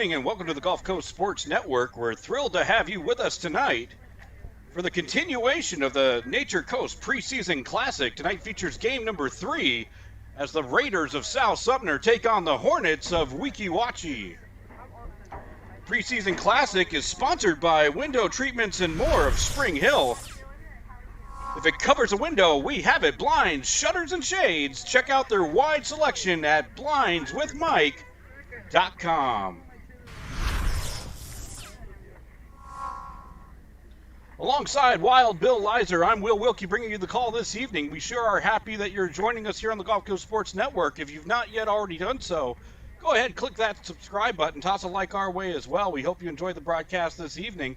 evening and welcome to the Gulf Coast Sports Network. We're thrilled to have you with us tonight for the continuation of the Nature Coast Preseason Classic. Tonight features game number 3 as the Raiders of South Sumter take on the Hornets of Weeki, Wachee. Preseason Classic is sponsored by Window Treatments and More of Spring Hill. If it covers a window, we have it. Blinds, shutters, and shades. Check out their wide selection at blindswithmike.com. Alongside Wild Bill Lizer, I'm Will Wilkie bringing you the call this evening. We sure are happy that you're joining us here on the Gulf Coast Sports Network. If you've not yet already done so, go ahead, click that subscribe button, toss a like our way as well. We hope you enjoy the broadcast this evening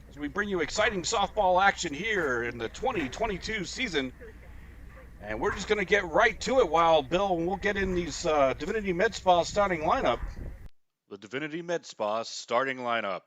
as we bring you exciting softball action here in the 2022 season. And we're just going to get right to it, Wild Bill, and we'll get in these Divinity Med Spa starting lineup. The Divinity Med Spa starting lineup.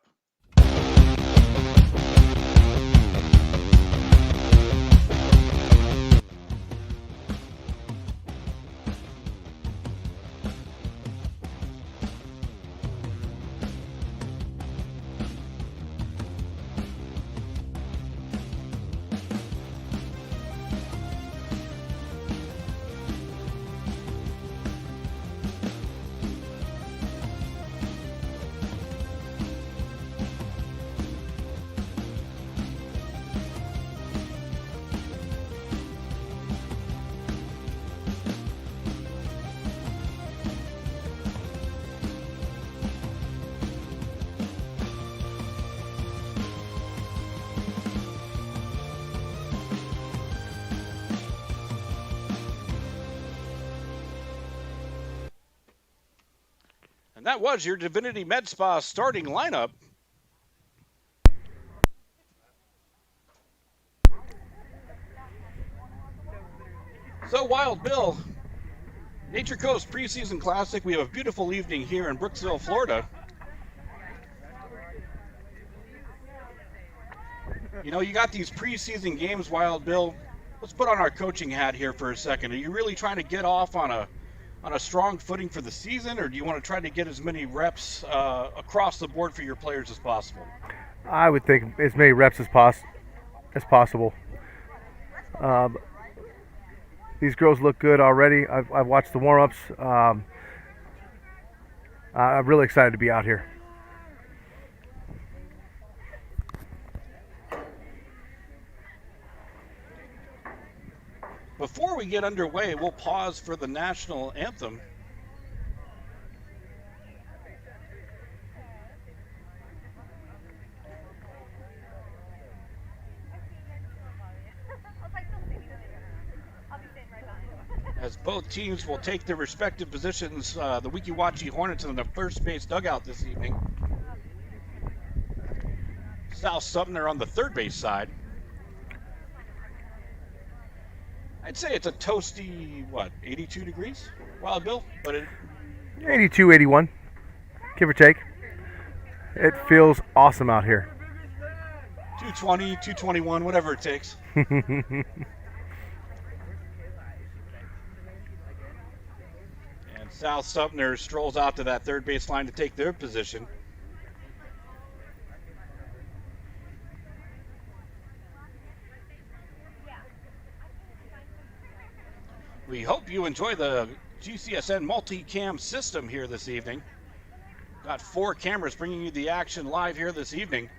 And that was your Divinity Med Spa starting lineup. So, Wild Bill, Nature Coast Preseason Classic. We have a beautiful evening here in Brooksville, Florida. You know, you got these preseason games, Wild Bill. Let's put on our coaching hat here for a second. Are you really trying to get off on a strong footing for the season, or do you want to try to get as many reps across the board for your players as possible? I would think as many reps as possible. These girls look good already. I've watched the warm-ups. I'm really excited to be out here. Before we get underway, we'll pause for the national anthem. As both teams will take their respective positions, the Weeki Wachee Hornets in the first base dugout this evening. South Sumter on the third base side. I'd say it's a toasty, 82 degrees, Wild Bill? But 82, 81, give or take. It feels awesome out here. 220, 221, whatever it takes. And South Sumter strolls out to that third base line to take their position. We hope you enjoy the GCSN multi-cam system here this evening. Got 4 cameras bringing you the action live here this evening.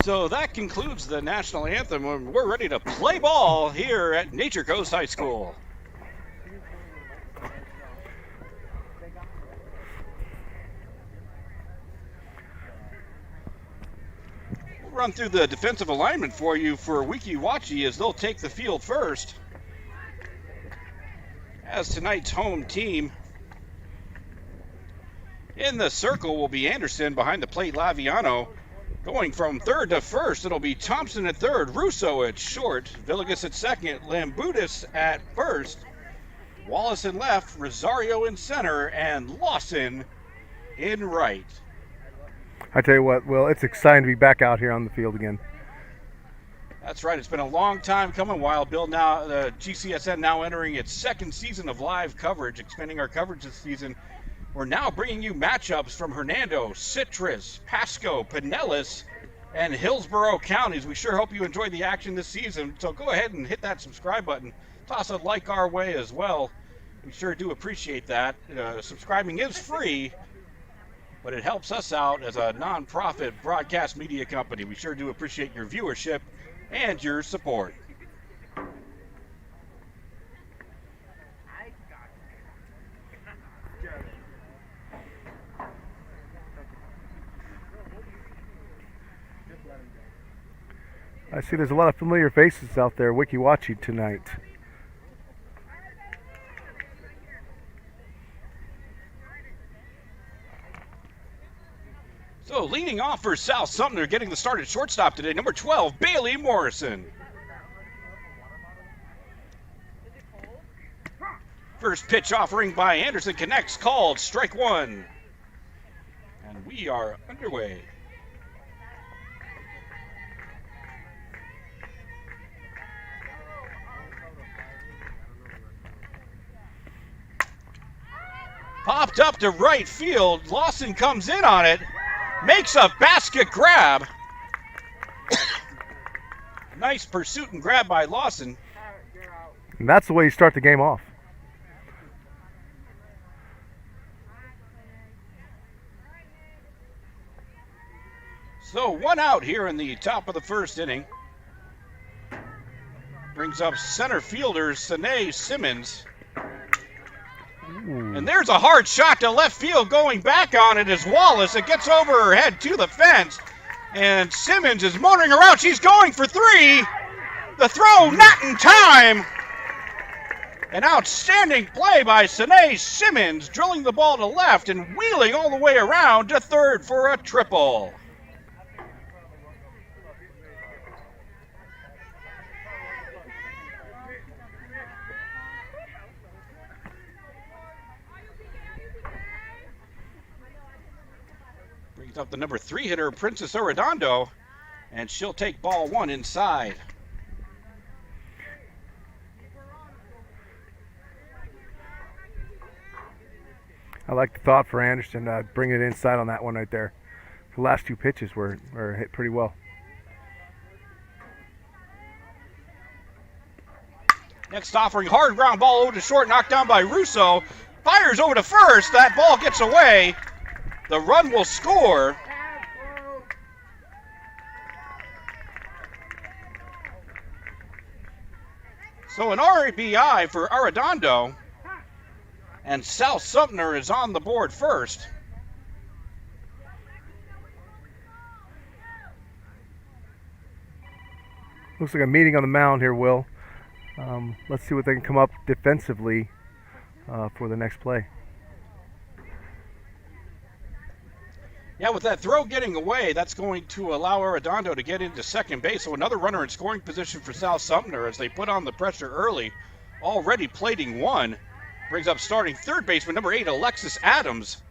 So that concludes the national anthem, and we're ready to play ball here at Nature Coast High School. We'll run through the defensive alignment for you for Weeki Wachee as they'll take the field first. As tonight's home team, in the circle will be Anderson. Behind the plate, Laviano. Going from third to first, it'll be Thompson at third, Russo at short, Villegas at second, Lambutis at first, Wallace in left, Rosario in center, and Lawson in right. I tell you what, Will, it's exciting to be back out here on the field again. That's right. It's been a long time coming. Wild Bill now, the GCSN now entering its second season of live coverage, expanding our coverage this season. We're now bringing you matchups from Hernando, Citrus, Pasco, Pinellas, and Hillsborough counties. We sure hope you enjoyed the action this season. So go ahead and hit that subscribe button. Toss a like our way as well. We sure do appreciate that. Subscribing is free, but it helps us out as a nonprofit broadcast media company. We sure do appreciate your viewership and your support. I see there's a lot of familiar faces out there, Weeki Wachee tonight. So leading off for South Sumter, getting the start at shortstop today, number 12, Bailey Morrison. First pitch offering by Anderson connects, called strike one. And we are underway. Popped up to right field. Lawson comes in on it. Makes a basket grab. Nice pursuit and grab by Lawson. And that's the way you start the game off. So 1 out here in the top of the first inning. Brings up center fielder Sine Simmons. Ooh. And there's a hard shot to left field. Going back on it is Wallace. It gets over her head to the fence. And Simmons is motoring around. She's going for three. The throw not in time. An outstanding play by Sine Simmons, drilling the ball to left and wheeling all the way around to third for a triple. Brings up the number 3 hitter, Princess Arredondo, and she'll take ball one inside. I like the thought for Anderson, bringing it inside on that one right there. The last two pitches were hit pretty well. Next offering, hard ground ball over to short, knocked down by Russo. Fires over to first. That ball gets away. The run will score. So an RBI for Arredondo. And South Sumter is on the board first. Looks like a meeting on the mound here, Will. Let's see what they can come up defensively for the next play. Yeah, with that throw getting away, that's going to allow Arredondo to get into second base. So another runner in scoring position for South Sumter as they put on the pressure early. Already plating one. Brings up starting third baseman, number 8, Alexis Adams.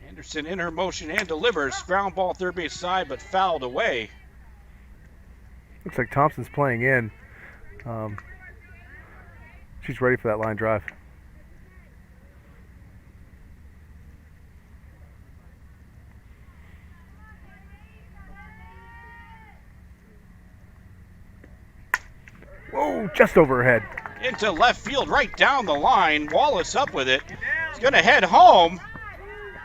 Anderson in her motion and delivers. Ground ball third base side, but fouled away. Looks like Thompson's playing in. She's ready for that line drive. Whoa, just over her head. Into left field, right down the line. Wallace up with it. He's going to head home.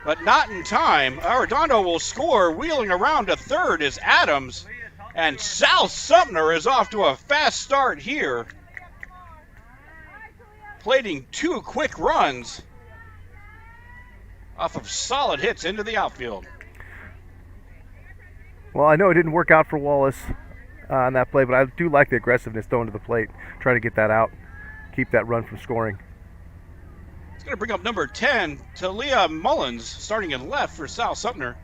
but not in time. Arredondo will score. Wheeling around to third is Adams, and South Sumter is off to a fast start here, plating 2 quick runs off of solid hits into the outfield. Well, I know it didn't work out for Wallace on that play, but I do like the aggressiveness thrown to the plate, trying to get that out, keep that run from scoring. It's going to bring up number 10, Talia Mullins, starting in left for South Sumter.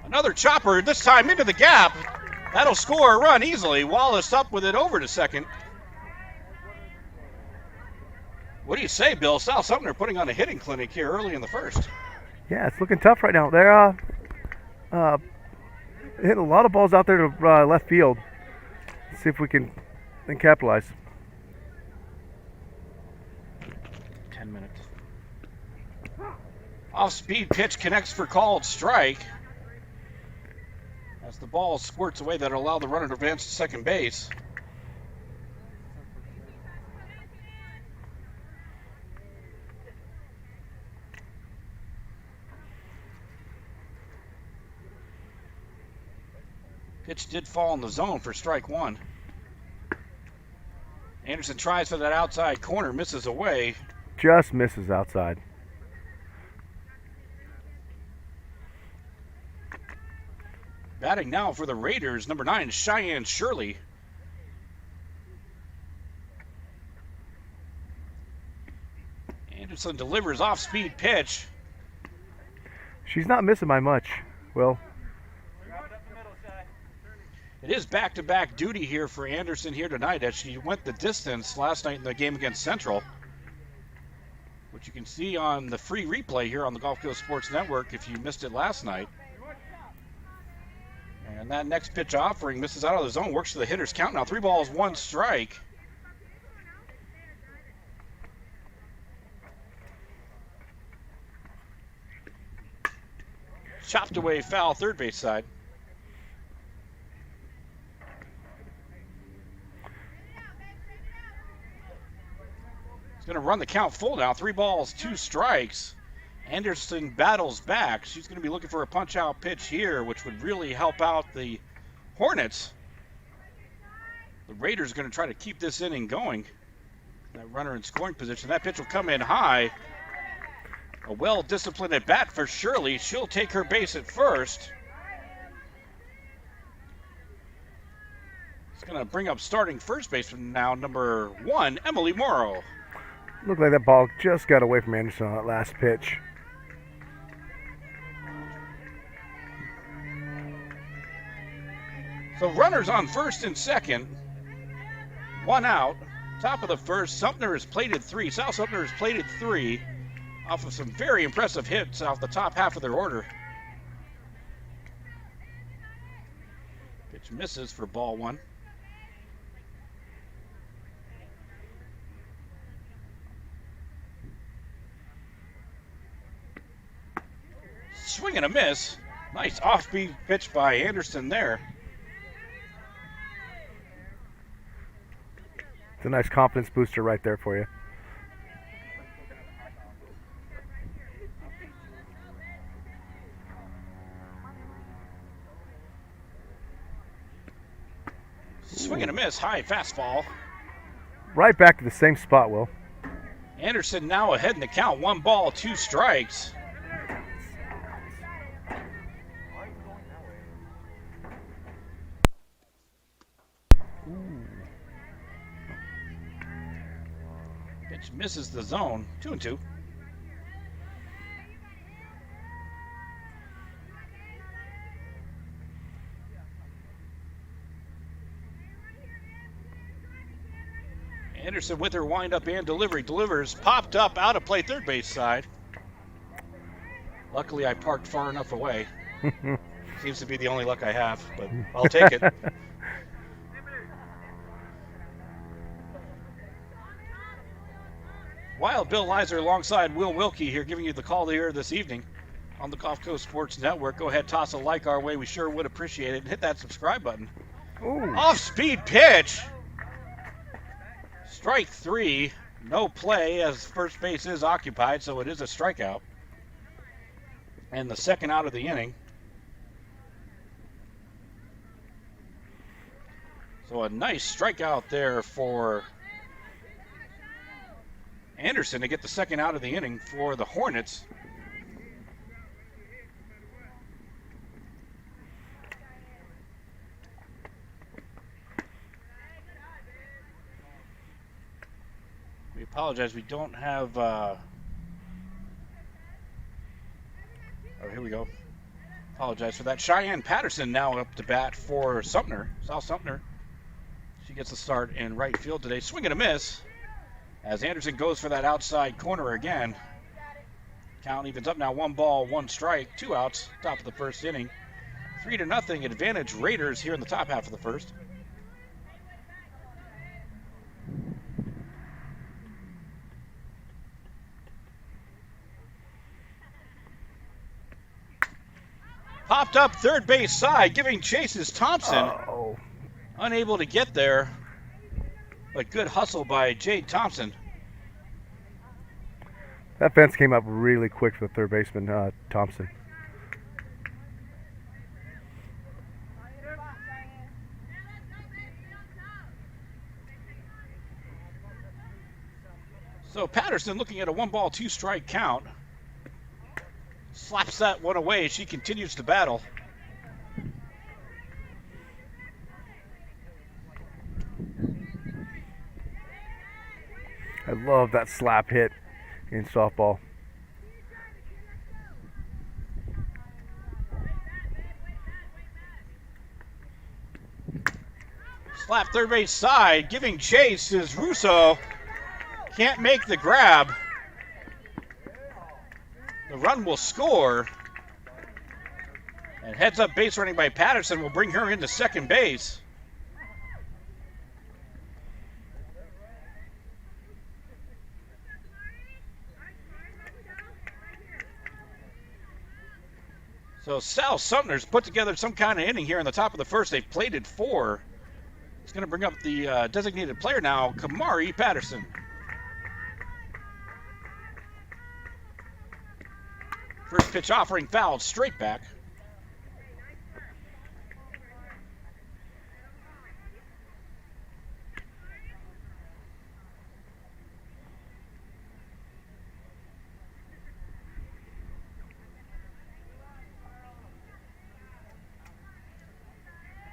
Another chopper, this time into the gap. That'll score a run easily. Wallace up with it over to second. What do you say, Bill? South Sumter putting on a hitting clinic here early in the first. Yeah, it's looking tough right now. They're hitting a lot of balls out there to left field. See if we can capitalize. 10 minutes. Off-speed pitch connects for called strike. As the ball squirts away, that'll allow the runner to advance to second base. Pitch did fall in the zone for strike one. Anderson tries for that outside corner, misses away. Just misses outside. Batting now for the Raiders, number 9, Cheyenne Shirley. Anderson delivers off-speed pitch. She's not missing by much, Will. It is back-to-back duty here for Anderson here tonight, as she went the distance last night in the game against Central, which you can see on the free replay here on the Gulf Coast Sports Network if you missed it last night. And that next pitch offering misses out of the zone, works to the hitter's count now. 3 balls, 1 strike. Chopped away foul, third base side. He's going to run the count full now. 3 balls, 2 strikes. Anderson battles back. She's going to be looking for a punch-out pitch here, which would really help out the Hornets. The Raiders are going to try to keep this inning going. That runner in scoring position. That pitch will come in high. A well-disciplined at bat for Shirley. She'll take her base at first. It's going to bring up starting first baseman now, number 1, Emily Morrow. Looked like that ball just got away from Anderson on that last pitch. So runners on first and second. 1 out. Top of the first. Sumter has plated 3. South Sumter has plated 3 off of some very impressive hits off the top half of their order. Pitch misses for ball 1. Swing and a miss. Nice off-speed pitch by Anderson there. It's a nice confidence booster right there for you. Swing and a miss, high fastball. Right back to the same spot, Will. Anderson now ahead in the count. 1 ball, 2 strikes. Pitch misses the zone. 2-2. Anderson with her windup and delivery. Delivers, popped up, out of play, third base side. Luckily, I parked far enough away. Seems to be the only luck I have, but I'll take it. Wild Bill Lizer alongside Will Wilkie here, giving you the call here this evening on the Gulf Coast Sports Network. Go ahead, toss a like our way. We sure would appreciate it. And hit that subscribe button. Ooh. Off-speed pitch. Strike 3. No play as first base is occupied, so it is a strikeout. And the second out of the inning. So a nice strikeout there for Anderson to get the second out of the inning for the Hornets. We apologize, we don't have oh, here we go. Apologize for that. Cheyenne Patterson now up to bat for Sumter, South Sumter. She gets the start in right field today. Swing and a miss as Anderson goes for that outside corner again. Count evens up now, 1 ball, 1 strike, 2 outs, top of the first inning. 3-0 advantage Raiders here in the top half of the first. Popped up third base side, giving chase is Thompson. Unable to get there, but good hustle by Jade Thompson. That fence came up really quick for the third baseman, Thompson. So Patterson looking at a 1 ball, 2 strike count. Slaps that one away. She continues to battle. I love that slap hit in softball. Slap third base side, giving chase is Russo. Can't make the grab. The run will score. And heads up base running by Patterson will bring her into second base. So South Sumter's put together some kind of inning here in the top of the first. They've plated 4. It's going to bring up the designated player now, Kamari Patterson. First pitch offering fouled straight back.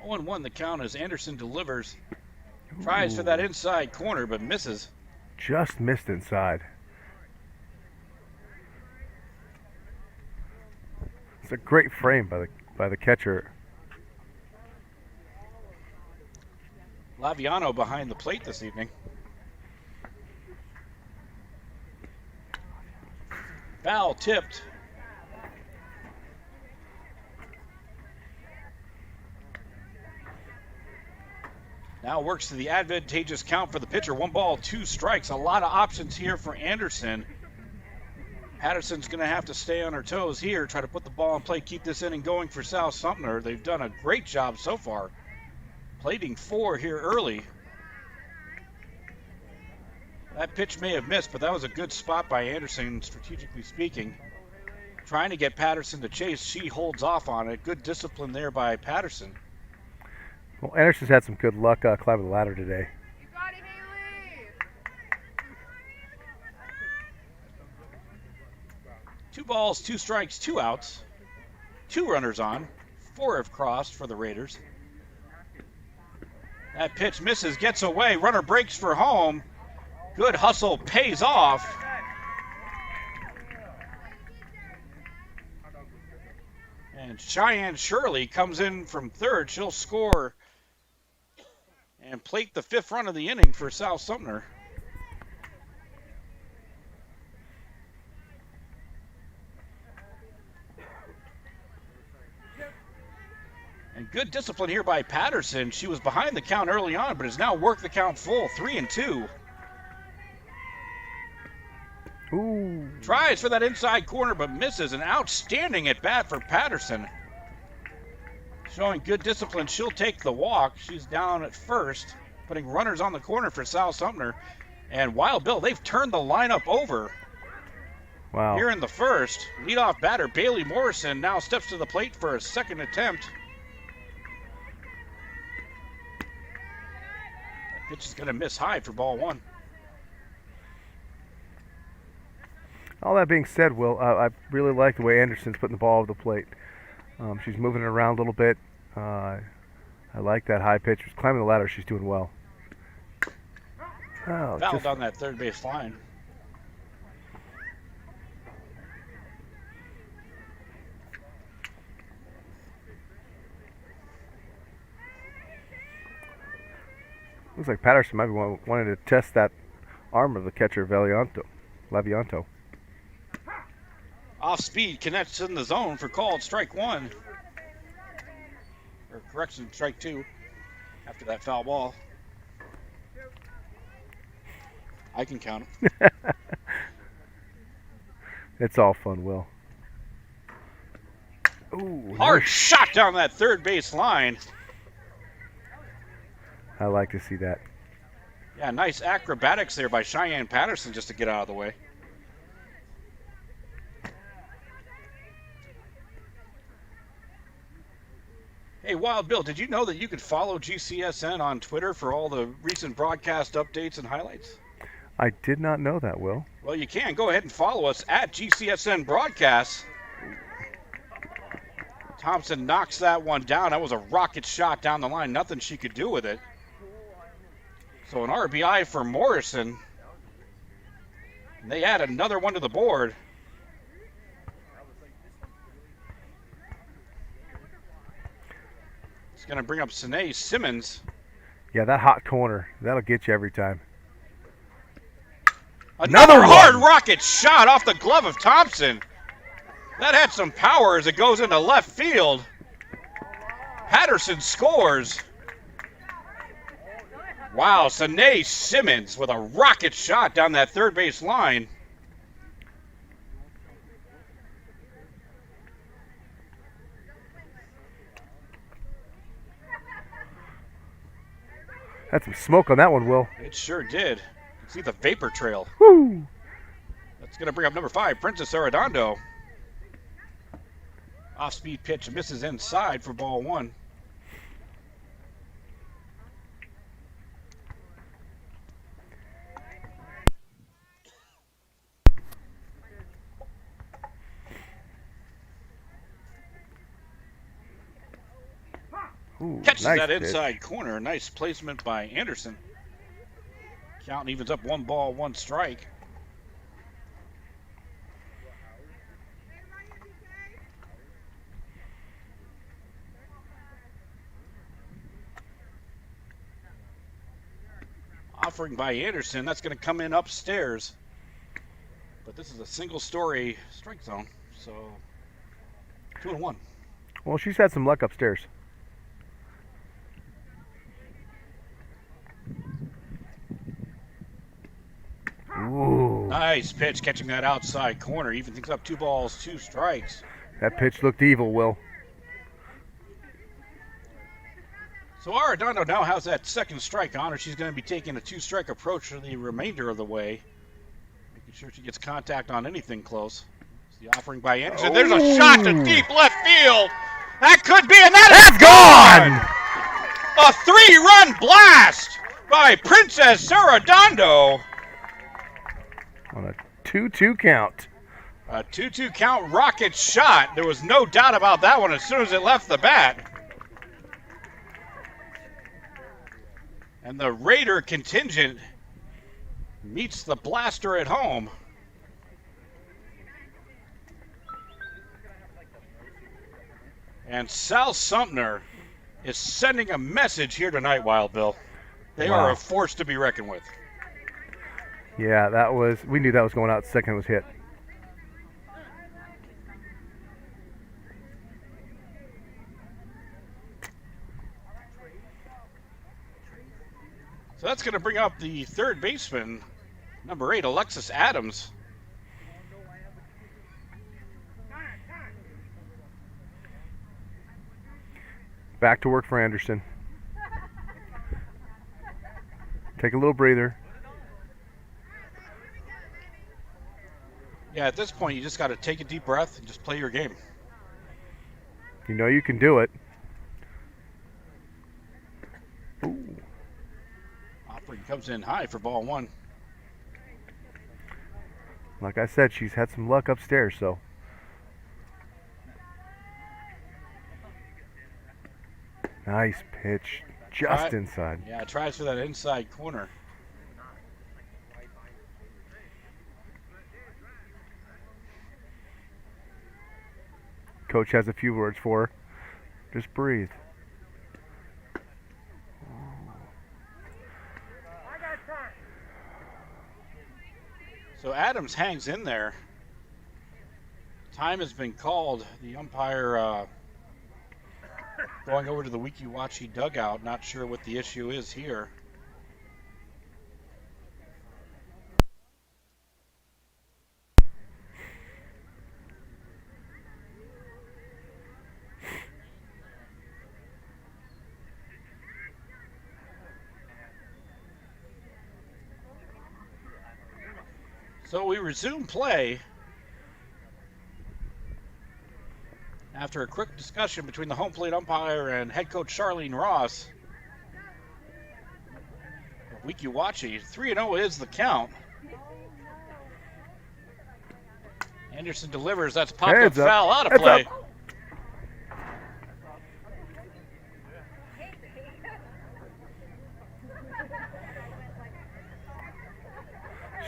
Oh, 1-1 the count as Anderson delivers. Tries for that inside corner but misses. Just missed inside. It's a great frame by the catcher. Laviano behind the plate this evening. Foul tipped. Now works to the advantageous count for the pitcher. 1 ball, 2 strikes. A lot of options here for Anderson. Patterson's going to have to stay on her toes here, try to put the ball in play, keep this inning going for South Sumter. They've done a great job so far. Plating 4 here early. That pitch may have missed, but that was a good spot by Anderson, strategically speaking. Trying to get Patterson to chase. She holds off on it. Good discipline there by Patterson. Well, Anderson's had some good luck climbing the ladder today. 2 balls, 2 strikes, 2 outs. 2 runners on. 4 have crossed for the Raiders. That pitch misses, gets away. Runner breaks for home. Good hustle pays off. And Cheyenne Shirley comes in from third. She'll score and plate the 5th run of the inning for South Sumter. And good discipline here by Patterson. She was behind the count early on, but has now worked the count full, 3-2. Ooh. Tries for that inside corner, but misses. An outstanding at bat for Patterson. Showing good discipline. She'll take the walk. She's down at first, putting runners on the corner for South Sumter. And Wild Bill, they've turned the lineup over. Wow. Here in the first, leadoff batter Bailey Morrison now steps to the plate for a second attempt. That pitch is going to miss high for ball one. All that being said, Will, I really like the way Anderson's putting the ball over the plate. She's moving it around a little bit. I like that high pitch. She's climbing the ladder. She's doing well. Oh, Fouled on that third base line. Looks like Patterson might be wanting to test that arm of the catcher, Lavianto. Off speed, connects in the zone for called strike one. Or correction, strike two after that foul ball. I can count them. It's all fun, Will. Ooh, Hard shot down that third base line. I like to see that. Yeah, nice acrobatics there by Cheyenne Patterson just to get out of the way. Hey, Wild Bill, did you know that you could follow GCSN on Twitter for all the recent broadcast updates and highlights? I did not know that, Will. Well, you can. Go ahead and follow us at GCSN Broadcasts. Thompson knocks that one down. That was a rocket shot down the line. Nothing she could do with it. So an RBI for Morrison. And they add another one to the board. It's going to bring up Sine Simmons. Yeah, that hot corner, that'll get you every time. Another hard rocket shot off the glove of Thompson. That had some power as it goes into left field. Patterson scores. Wow, Sine Simmons with a rocket shot down that third base line. Had some smoke on that one, Will. It sure did. See the vapor trail. Woo! That's going to bring up number 5, Princess Arredondo. Off-speed pitch misses inside for ball one. Ooh, Catches nice that pitch. inside corner. Nice placement by Anderson. Count evens up 1 ball, 1 strike. Offering by Anderson. That's going to come in upstairs. But this is a single-story strike zone. So 2-1. Well, she's had some luck upstairs. Ooh. Nice pitch, catching that outside corner. Even things up 2 balls, 2 strikes. That pitch looked evil, Will. So Arredondo now has that second strike on her. She's going to be taking a 2-strike approach for the remainder of the way. Making sure she gets contact on anything close. It's the offering by Anderson. There's a shot to deep left field. That could be, and that's gone! A 3-run blast by Princess Arredondo. On a 2-2 count. A 2-2 count rocket shot. There was no doubt about that one as soon as it left the bat. And the Raider contingent meets the blaster at home. And South Sumter is sending a message here tonight, Wild Bill. They are a force to be reckoned with. Yeah, we knew that was going out the second it was hit. So that's going to bring up the third baseman, number 8, Alexis Adams. Back to work for Anderson. Take a little breather. Yeah, at this point, you just got to take a deep breath and just play your game. You know you can do it. Ooh. Offering comes in high for ball one. Like I said, she's had some luck upstairs, so. Nice pitch. Just inside. Yeah, tries for that inside corner. Coach has a few words for her. Just breathe. So Adams hangs in there. Time has been called. The umpire going over to the Weeki Wachee dugout. Not sure what the issue is here. So we resume play after a quick discussion between the home plate umpire and head coach Charlene Ross. Weeki Wachee, 3-0 is the count. Anderson delivers. That's popped up foul out of play.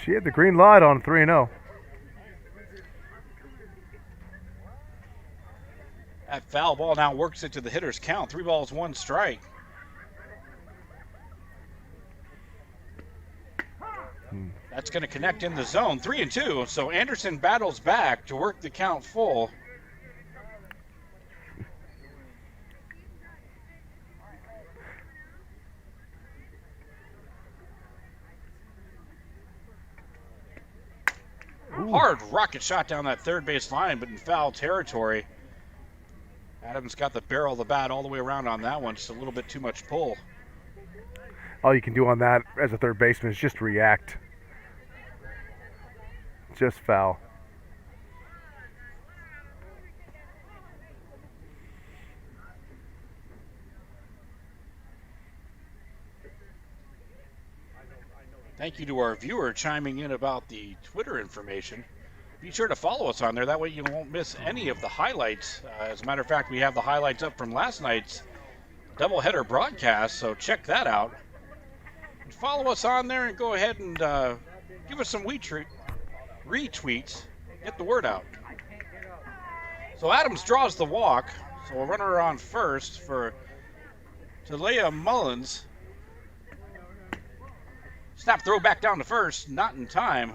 She had the green light on 3-0. That foul ball now works into the hitter's count. 3 balls, 1 strike. That's going to connect in the zone. 3-2. So Anderson battles back to work the count full. Hard rocket shot down that third base line, but in foul territory. Adams got the barrel of the bat all the way around on that one. Just a little bit too much pull. All you can do on that as a third baseman is just react. Just foul. Thank you to our viewer chiming in about the Twitter information. Be sure to follow us on there. That way you won't miss any of the highlights. As a matter of fact, we have the highlights up from last night's doubleheader broadcast, so check that out. And follow us on there and go ahead and give us some retweets. Get the word out. So Adams draws the walk. So a runner on first for Talia Mullins. Snap throw back down to first, not in time.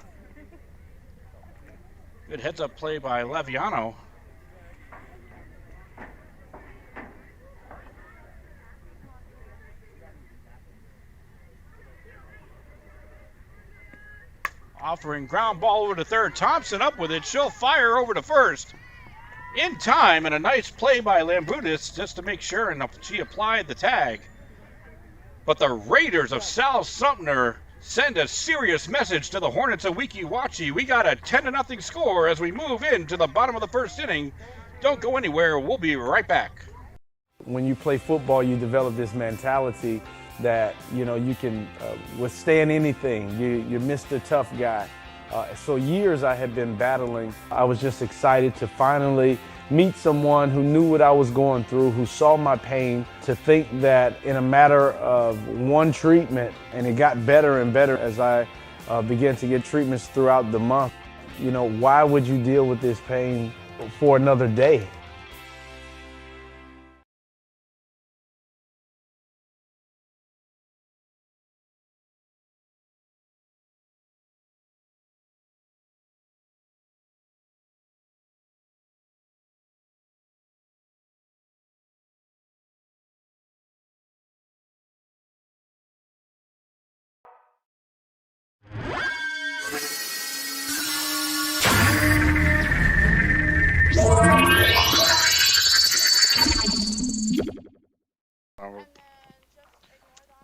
Good heads-up play by Leviano. Offering ground ball over to third. Thompson up with it. She'll fire over to first. In time, and a nice play by Lambutis just to make sure, and she applied the tag. But the Raiders of South Sumter send a serious message to the Hornets of Weeki Wachee. We got a 10-0 score as we move into the bottom of the first inning. Don't go anywhere. We'll be right back. When you play football, you develop this mentality that, you can withstand anything. You're Mr. Tough Guy. So years I had been battling. I was just excited to finally meet someone who knew what I was going through, who saw my pain, to think that in a matter of one treatment, and it got better and better as I began to get treatments throughout the month. Why would you deal with this pain for another day?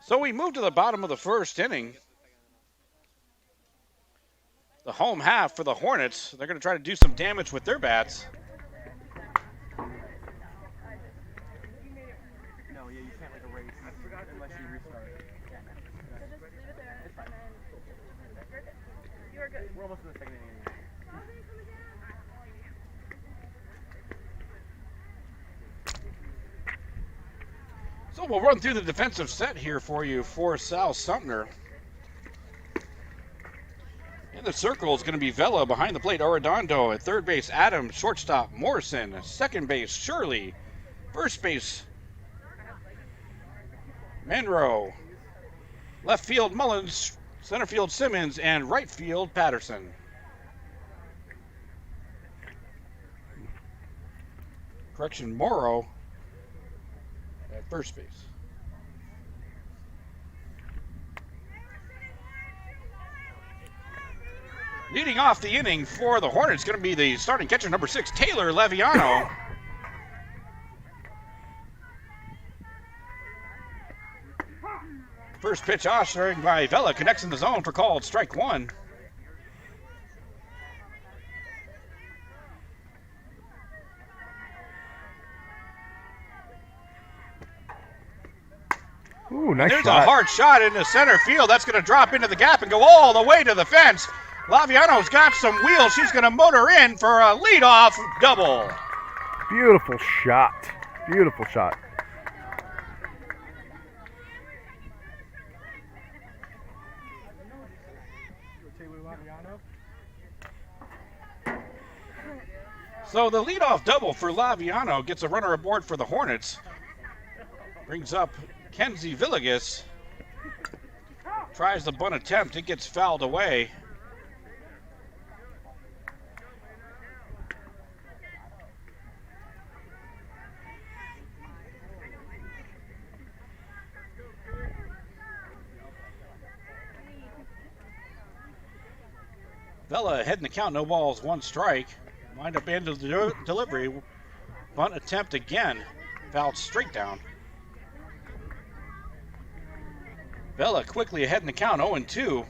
So we move to the bottom of the first inning. The the home half for the Hornets. They're going to try to do some damage with their bats. No, yeah, you can't like erase unless you restart. It's fine. We're almost in the second inning. So we'll run through the defensive set here for you for South Sumter. In the circle is going to be Vela, behind the plate Arredondo, at third base Adams, shortstop Morrison, second base Shirley, first base Monroe, left field Mullins, center field Simmons, and right field Patterson. Correction, Morrow at first base. Leading off the inning for the Hornets going to be the starting catcher, number 6, Taylor Leviano. First pitch ushering by Vela, connects in the zone for called strike 1. Ooh, nice There's shot. a hard shot into center field. That's going to drop into the gap and go all the way to the fence. Laviano's got some wheels. She's going to motor in for a leadoff double. Beautiful shot. Beautiful shot. So the leadoff double for Laviano gets a runner aboard for the Hornets. Brings up Kenzie Villegas. Tries the bunt attempt. It gets fouled away. Vela ahead in the count, no balls, 1 strike. Wind up end of the delivery. Bunt attempt again. Fouled straight down. Vela quickly ahead in the count, 0-2.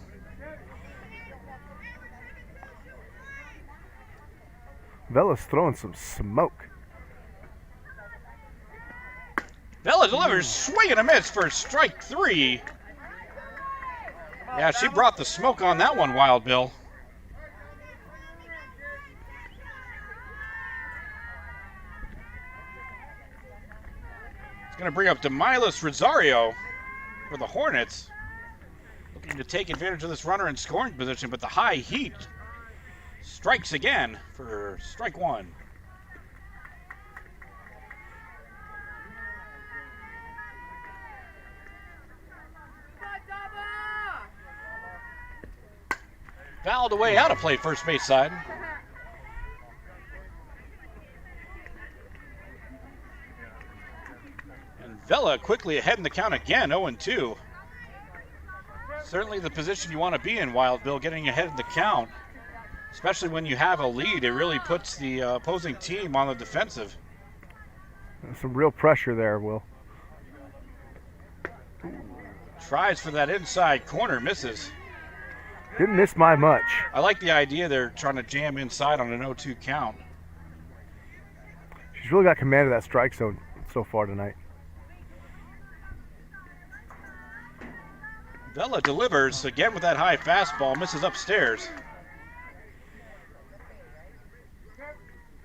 Vela's throwing some smoke. Vela delivers, swing and a miss for strike 3. Yeah, she brought the smoke on that one, Wild Bill. It's going to bring up Demilis Rosario for the Hornets. Looking to take advantage of this runner in scoring position, but the high heat strikes again for strike 1. Fouled away out of play, first base side. And Vela quickly ahead in the count again, 0-2. Certainly the position you want to be in, Wild Bill, getting ahead of the count. Especially when you have a lead, it really puts the opposing team on the defensive. Some real pressure there, Will. Tries for that inside corner, misses. Didn't miss by much. I like the idea they're trying to jam inside on an 0-2 count. She's really got command of that strike zone so far tonight. Vela delivers again with that high fastball, misses upstairs.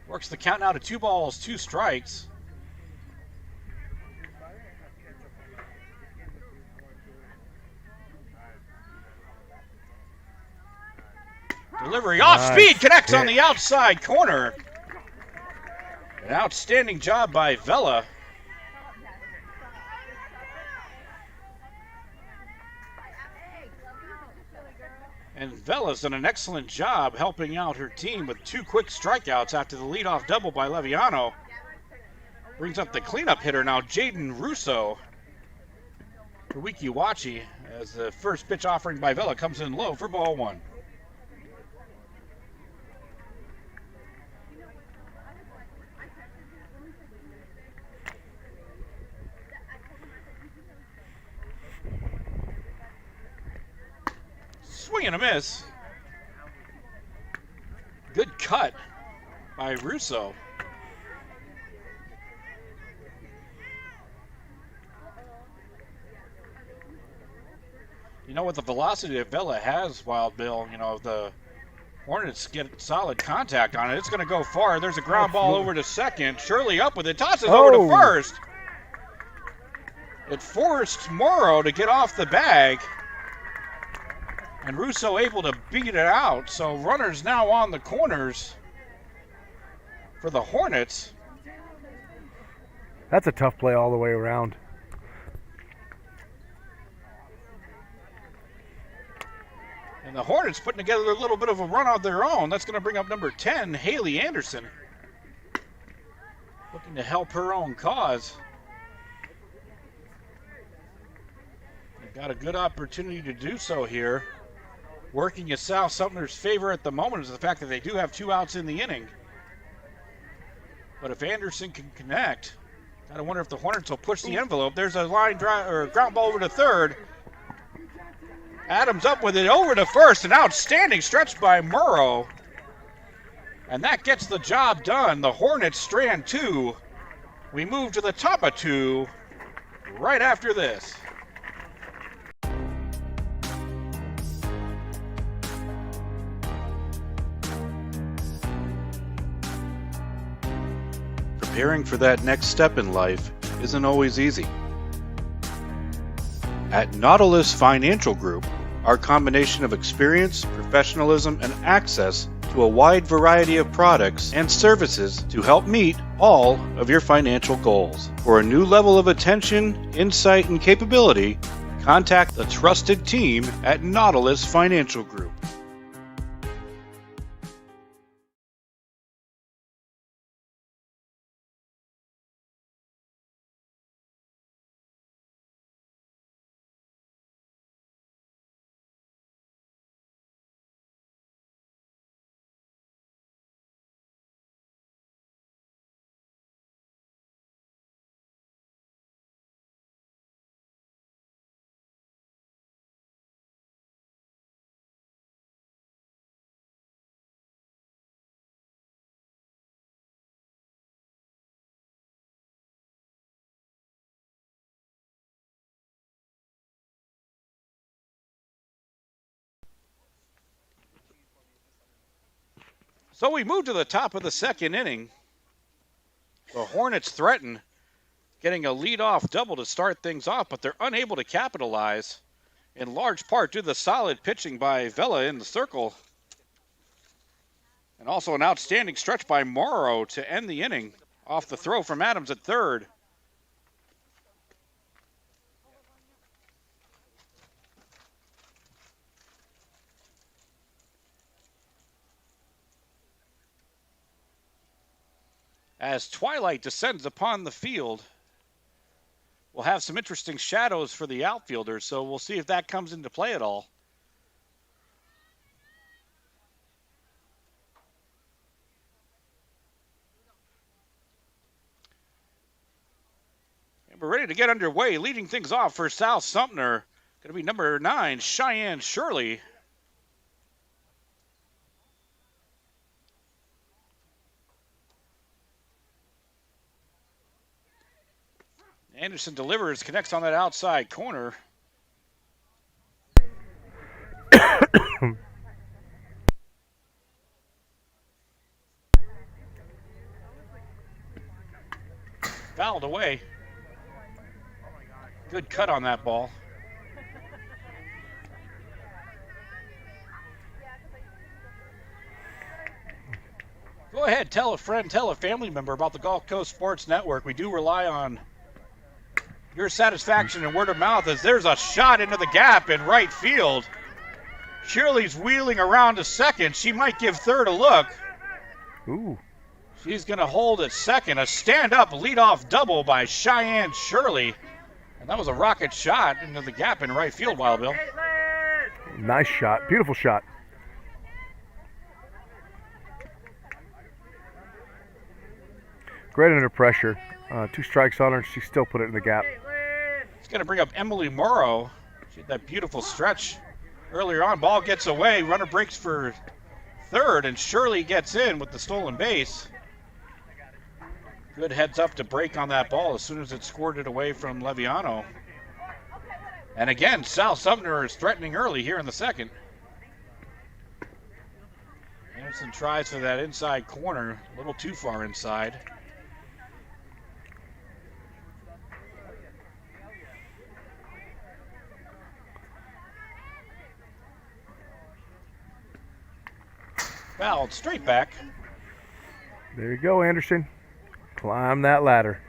Works the count now to 2 balls, 2 strikes. Delivery off speed, connects on the outside corner. An outstanding job by Vela. And Vela's done an excellent job helping out her team with 2 quick strikeouts after the leadoff double by Leviano. Brings up the cleanup hitter now, Jaden Russo, for Weeki Wachee, as the first pitch offering by Vela comes in low for ball 1. Swing and a miss. cut by Russo. You know, with the velocity that Vela has, Wild Bill, you know, if the Hornets get solid contact on it, it's going to go far. There's a ground ball over to second. Shirley up with it, tosses over to first. It forced Morrow to get off the bag, and Russo able to beat it out. So runners now on the corners for the Hornets. That's a tough play all the way around. And the Hornets putting together a little bit of a run of their own. That's going to bring up number 10, Haley Anderson. Looking to help her own cause. They've got a good opportunity to do so here. Working in South Sumter's favor at the moment is the fact that they do have 2 outs in the inning. But if Anderson can connect, gotta wonder if the Hornets will push the envelope. There's a line drive or ground ball over to third. Adams up with it over to first. An outstanding stretch by Morrow. And that gets the job done. The Hornets strand 2. We move to the top of 2 right after this. Preparing for that next step in life isn't always easy. At Nautilus Financial Group, our combination of experience, professionalism, and access to a wide variety of products and services to help meet all of your financial goals. For a new level of attention, insight, and capability, contact the trusted team at Nautilus Financial Group. So we move to the top of the second inning. The Hornets threaten getting a leadoff double to start things off, but they're unable to capitalize, in large part due to the solid pitching by Vela in the circle. And also an outstanding stretch by Morrow to end the inning off the throw from Adams at third. As twilight descends upon the field, we'll have some interesting shadows for the outfielders, so we'll see if that comes into play at all. And we're ready to get underway. Leading things off for South Sumter, going to be number 9, Cheyenne Shirley. Anderson delivers, connects on that outside corner. Fouled away. Good cut on that ball. Go ahead, tell a friend, tell a family member about the Gulf Coast Sports Network. We do rely on your satisfaction and word of mouth, as there's a shot into the gap in right field. Shirley's wheeling around to second. She might give third a look. Ooh. She's going to hold at second. A stand-up leadoff double by Cheyenne Shirley. And that was a rocket shot into the gap in right field, Wild Bill. Nice shot. Beautiful shot. Great under pressure. 2 strikes on her, she still put it in the gap. It's going to bring up Emily Morrow. She had that beautiful stretch earlier on. Ball gets away. Runner breaks for third, and Shirley gets in with the stolen base. Good heads up to break on that ball as soon as it squirted away from Leviano. And again, South Sumter is threatening early here in the second. Anderson tries for that inside corner, a little too far inside. Fouled straight back. There you go, Anderson. Climb that ladder.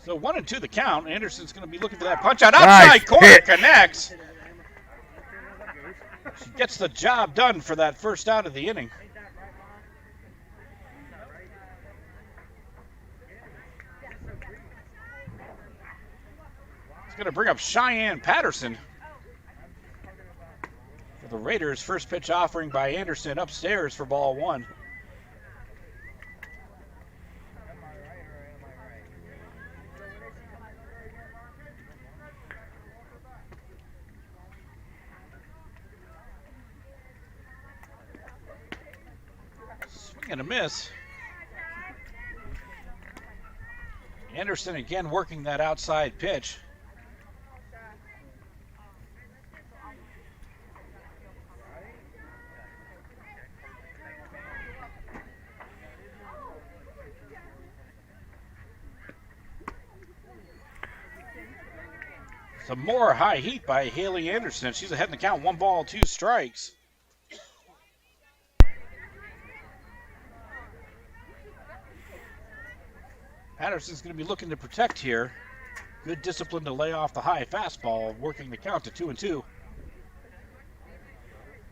So 1-2 the count. Anderson's going to be looking for that punch out. Outside Nice corner hit. connects. She gets the job done for that first out of the inning. It's going to bring up Cheyenne Patterson for the Raiders. First pitch offering by Anderson upstairs for ball one. And a miss. Anderson again working that outside pitch. Some more high heat by Haley Anderson. She's ahead in the count. 1 ball, 2 strikes. Patterson's going to be looking to protect here. Good discipline to lay off the high fastball, working the count to 2-2.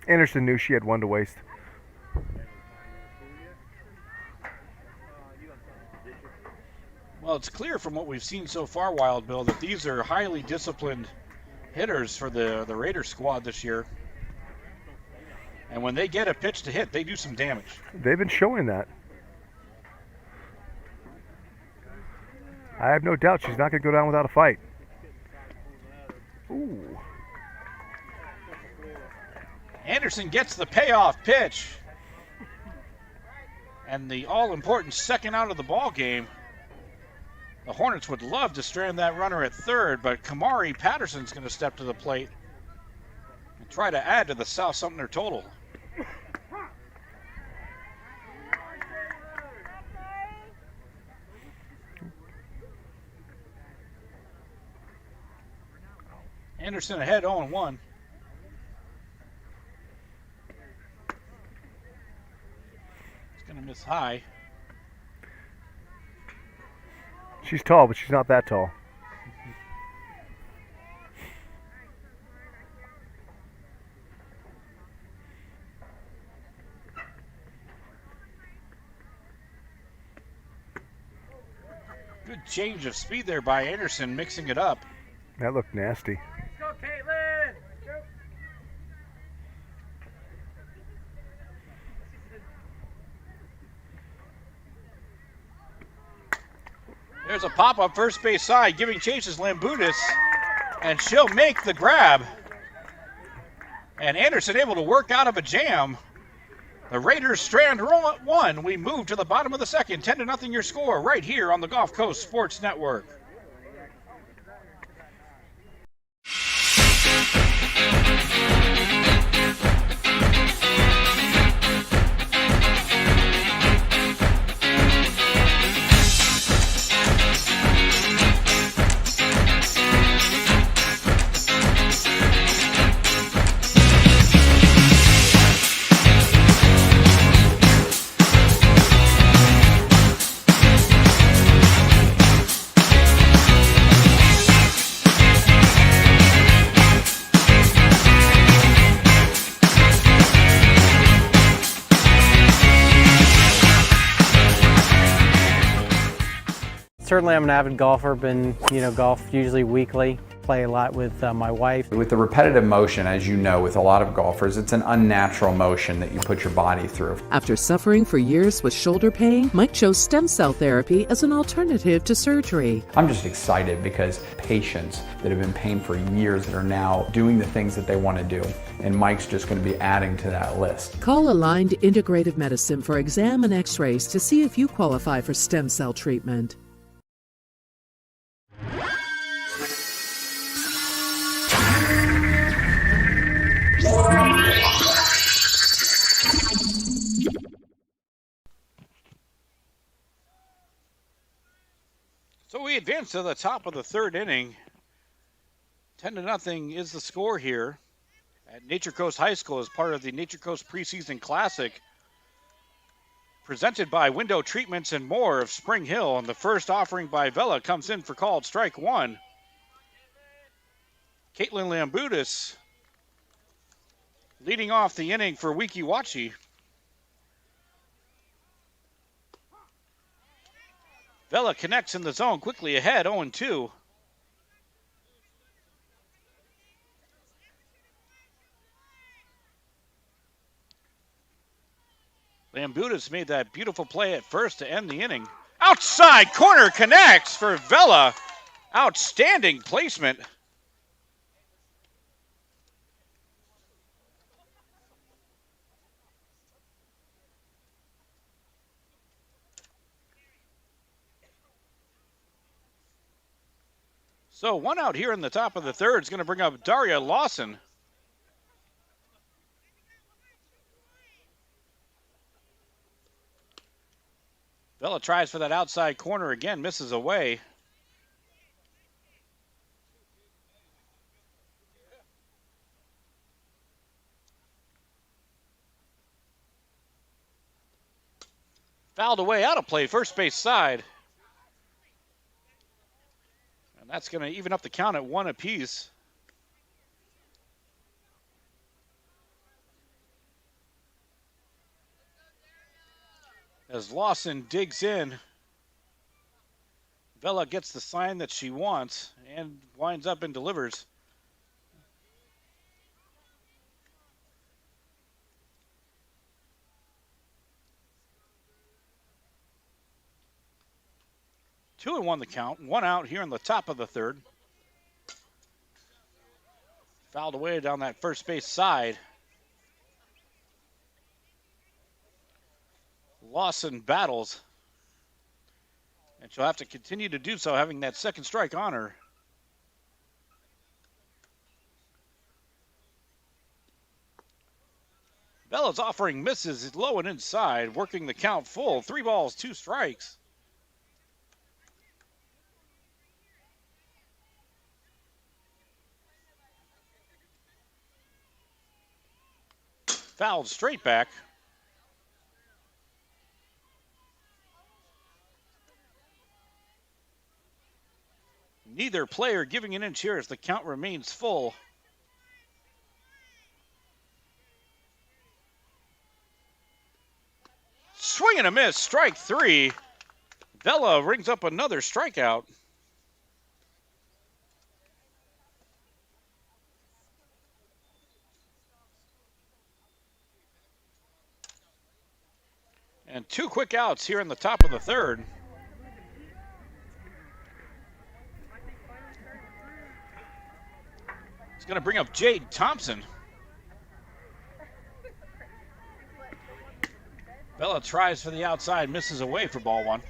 Anderson knew she had 1 to waste. Well, it's clear from what we've seen so far, Wild Bill, that these are highly disciplined hitters for the Raider squad this year. And when they get a pitch to hit, they do some damage. They've been showing that. I have no doubt she's not going to go down without a fight. Ooh. Anderson gets the payoff pitch. And the all-important second out of the ball game. The Hornets would love to strand that runner at third, but Kamari Patterson's going to step to the plate and try to add to the South Sumter total. Anderson ahead 0-1. It's going to miss high. She's tall, but she's not that tall. Good change of speed there by Anderson, mixing it up. That looked nasty. Go, Caitlin! Go. There's a pop-up first base side, giving chases Lambutis, and she'll make the grab. And Anderson able to work out of a jam. The Raiders strand one. We move to the bottom of the second. 10-0 your score right here on the Gulf Coast Sports Network. Certainly I'm an avid golfer, been golf usually weekly. play a lot with my wife. With the repetitive motion, as you know, with a lot of golfers, it's an unnatural motion that you put your body through. After suffering for years with shoulder pain, Mike chose stem cell therapy as an alternative to surgery. I'm just excited because patients that have been in pain for years that are now doing the things that they want to do, and Mike's just going to be adding to that list. Call Aligned Integrative Medicine for exam and x-rays to see if you qualify for stem cell treatment. So we advance to the top of the third inning. 10-0 is the score here at Nature Coast High School as part of the Nature Coast Preseason Classic, presented by Window Treatments and More of Spring Hill. And the first offering by Vela comes in for called strike one. Caitlin Lambutis leading off the inning for Weeki Wachee. Vela connects in the zone quickly ahead, 0-2. Lambutis made that beautiful play at first to end the inning. Outside corner connects for Vela. Outstanding placement. So one out here in the top of the third is going to bring up Daria Lawson. Vela tries for that outside corner again, misses away. Fouled away, out of play, first base side. And that's going to even up the count at one apiece. As Lawson digs in, Vela gets the sign that she wants and winds up and delivers. Two and one the count, one out here in the top of the third. Fouled away down that first base side. Lawson battles, and she'll have to continue to do so, having that second strike on her. Vela's offering misses low and inside, working the count full. 3 balls, 2 strikes. Fouled straight back. Neither player giving an inch here as the count remains full. Swing and a miss, strike 3. Vela rings up another strikeout. And 2 quick outs here in the top of the third. It's going to bring up Jade Thompson. Vela tries for the outside, misses away for ball 1.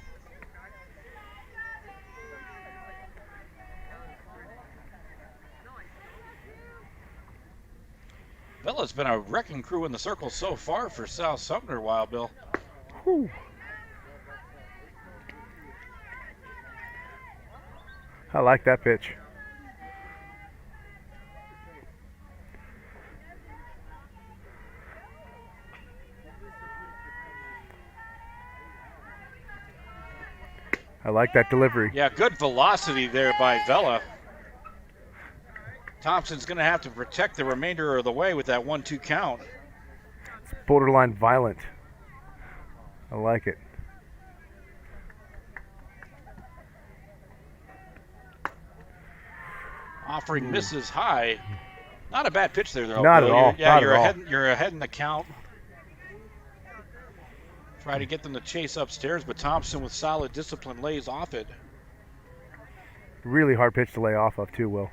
Vela's been a wrecking crew in the circle so far for South Sumter, Wild Bill. Whew. I like that pitch. I like that delivery. Yeah, good velocity there by Vela. Thompson's going to have to protect the remainder of the way with that 1-2 count. It's borderline violent. I like it. Offering misses high. Not a bad pitch there, though. Not Bill. at all. Not You're at all. ahead. You're ahead in the count. Try to get them to chase upstairs, but Thompson with solid discipline lays off it. Really hard pitch to lay off of too, Will.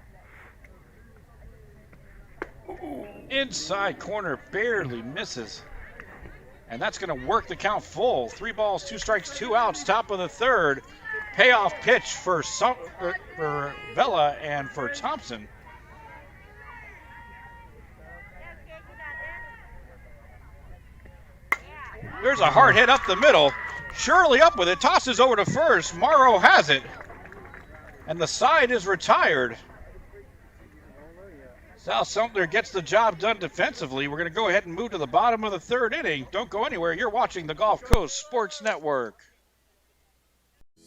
Inside corner, barely misses. And that's going to work the count full. 3 balls, 2 strikes, 2 outs, top of the third. Payoff pitch for Vela and for Thompson. There's a hard hit up the middle. Shirley up with it, tosses over to first. Morrow has it. And the side is retired. South Sumter gets the job done defensively. We're going to go ahead and move to the bottom of the 3rd inning. Don't go anywhere. You're watching the Gulf Coast Sports Network.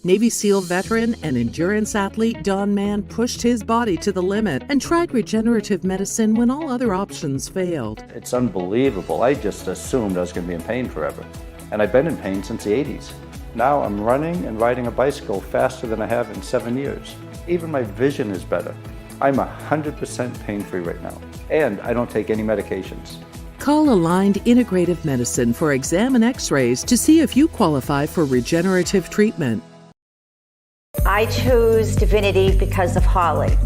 Navy SEAL veteran and endurance athlete Don Mann pushed his body to the limit and tried regenerative medicine when all other options failed. It's unbelievable. I just assumed I was going to be in pain forever. And I've been in pain since the 80s. Now I'm running and riding a bicycle faster than I have in 7 years. Even my vision is better. I'm 100% pain-free right now. And I don't take any medications. Call Aligned Integrative Medicine for exam and x-rays to see if you qualify for regenerative treatment. I chose Divinity because of Holly.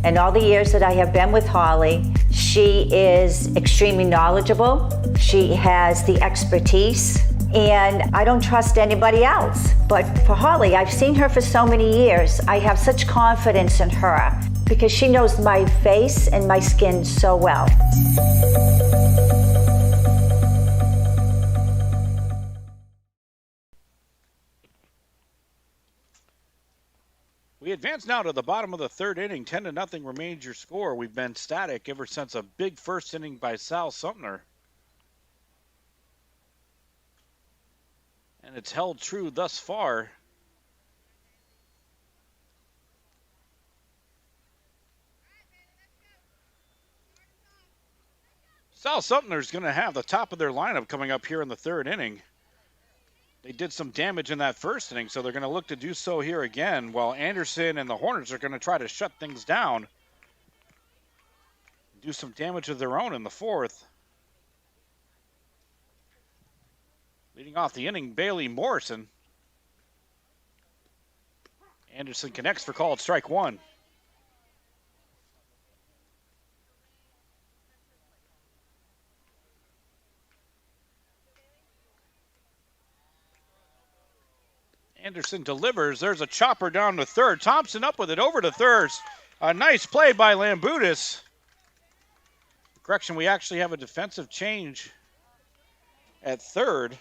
And all the years that I have been with Holly, she is extremely knowledgeable. She has the expertise, and I don't trust anybody else. But for Holly, I've seen her for so many years. I have such confidence in her because she knows my face and my skin so well. We advance now to the bottom of the 3rd inning. 10-0 remains your score. We've been static ever since a big first inning by South Sumter. And it's held true thus far. South Sumter's going to have the top of their lineup coming up here in the 3rd inning. They did some damage in that first inning, so they're going to look to do so here again, while Anderson and the Hornets are going to try to shut things down. Do some damage of their own in the 4th. Leading off the inning, Bailey Morrison. Anderson connects for called strike 1. Anderson delivers. There's a chopper down to 3rd. Thompson up with it over to 3rd. A nice play by Lambutis. Correction, we actually have a defensive change at 3rd.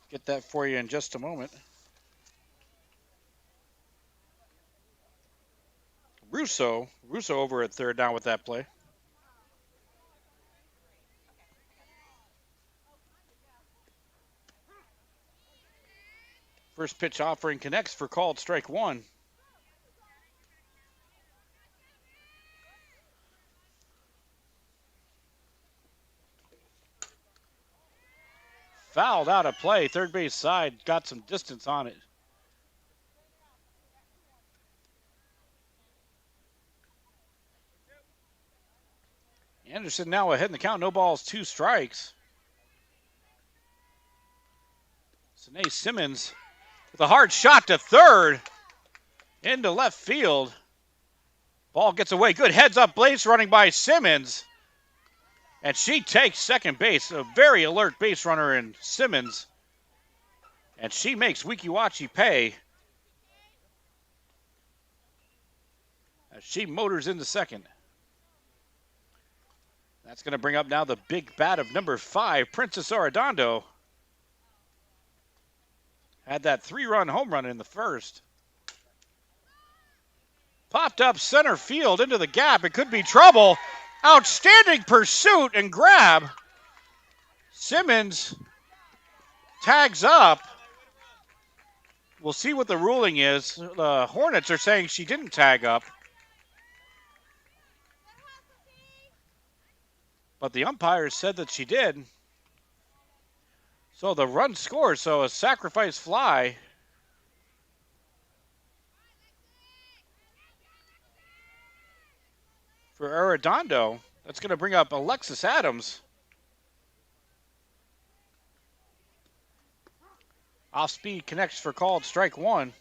Get that for you in just a moment. Russo over at 3rd now with that play. First pitch offering connects for called strike 1. Fouled out of play. 3rd base side got some distance on it. Anderson now ahead in the count. No balls, 2 strikes. Sine Simmons with a hard shot to 3rd. Into left field. Ball gets away. Good heads-up base running by Simmons. And she takes second base. A very alert base runner in Simmons. And she makes Wachee pay. As she motors into second. That's going to bring up now the big bat of number 5, Princess Arredondo. Had that 3-run home run in the first. Popped up center field into the gap. It could be trouble. Outstanding pursuit and grab. Simmons tags up. We'll see what the ruling is. The Hornets are saying she didn't tag up. But the umpires said that she did. So the run scores, so a sacrifice fly. for Arredondo. That's going to bring up Alexis Adams. Off speed connects for called strike one.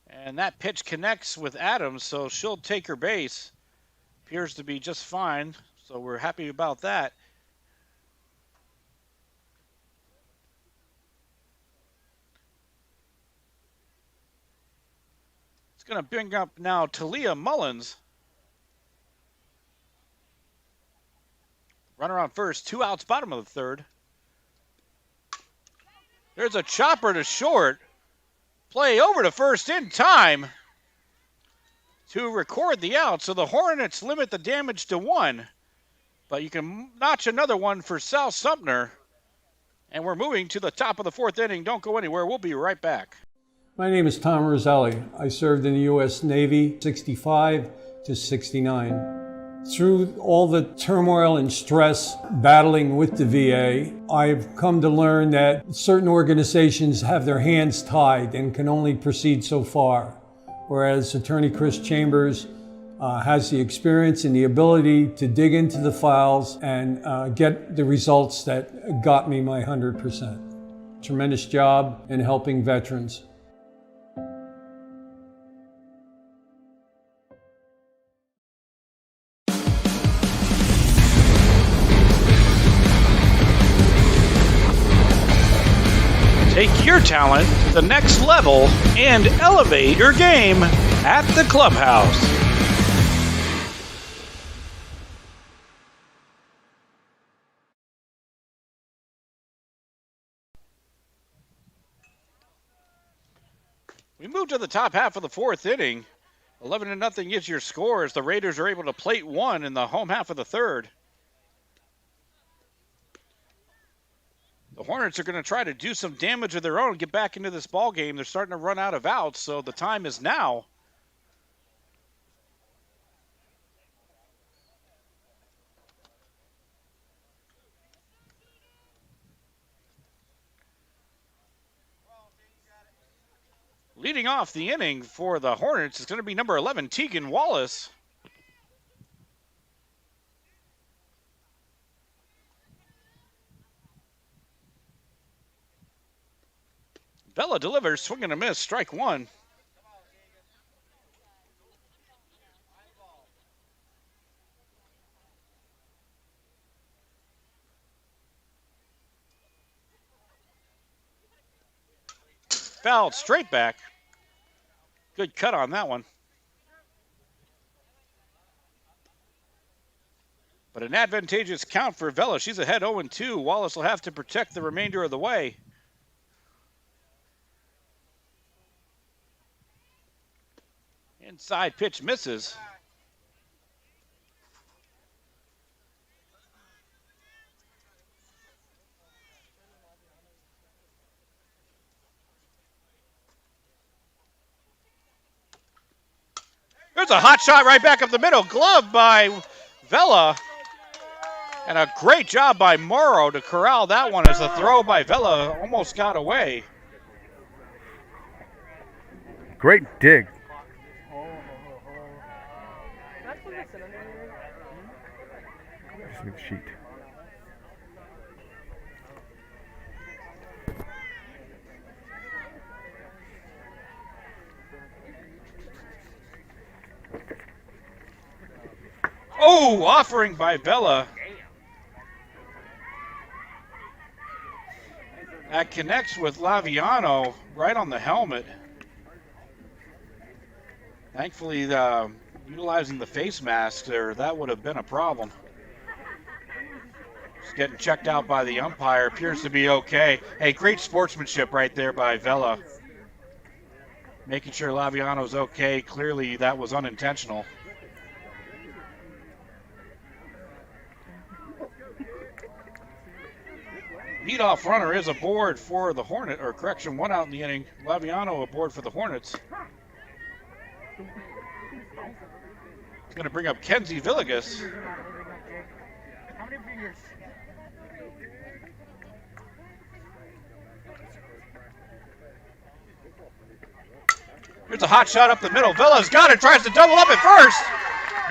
And that pitch connects with Adams, so she'll take her base. Appears to be just fine, so we're happy about that. It's going to bring up now Talia Mullins. Runner on first, 2 outs, bottom of the third. There's a chopper to short. Play over to first in time to record the out. So the Hornets limit the damage to 1. But you can notch another one for South Sumter. And we're moving to the top of the 4th inning. Don't go anywhere. We'll be right back. My name is Tom Roselli. I served in the U.S. Navy 65 to 69. Through all the turmoil and stress battling with the VA, I've come to learn that certain organizations have their hands tied and can only proceed so far, whereas Attorney Chris Chambers has the experience and the ability to dig into the files and get the results that got me my 100%. Tremendous job in helping veterans. Take your talent to the next level and elevate your game at the clubhouse. We move to the top half of the 4th inning. 11-0 is your score as the Raiders are able to plate 1 in the home half of the 3rd. The Hornets are going to try to do some damage of their own and get back into this ball game. They're starting to run out of outs, so the time is now. Leading off the inning for the Hornets is going to be number 11, Tegan Wallace. Bella delivers, swing and a miss, strike 1. Fouled straight back. Good cut on that one. But an advantageous count for Vela. She's ahead 0-2. Wallace will have to protect the remainder of the way. Inside pitch misses. There's a hot shot right back up the middle. Glove by Vela. And a great job by Morrow to corral that one as the throw by Vela almost got away. Great dig. Just need the sheet. Oh, offering by Vela. That connects with Laviano right on the helmet. Thankfully, utilizing the face mask there, that would have been a problem. Just getting checked out by the umpire. Appears to be okay. Hey, great sportsmanship right there by Vela. Making sure Laviano's okay. Clearly, that was unintentional. Leadoff runner is aboard for the Hornet, or correction, 1 out in the inning. Laviano aboard for the Hornets. It's going to bring up Kenzie Villegas. How many fingers? Here's a hot shot up the middle. Villa's got it, tries to double up at first.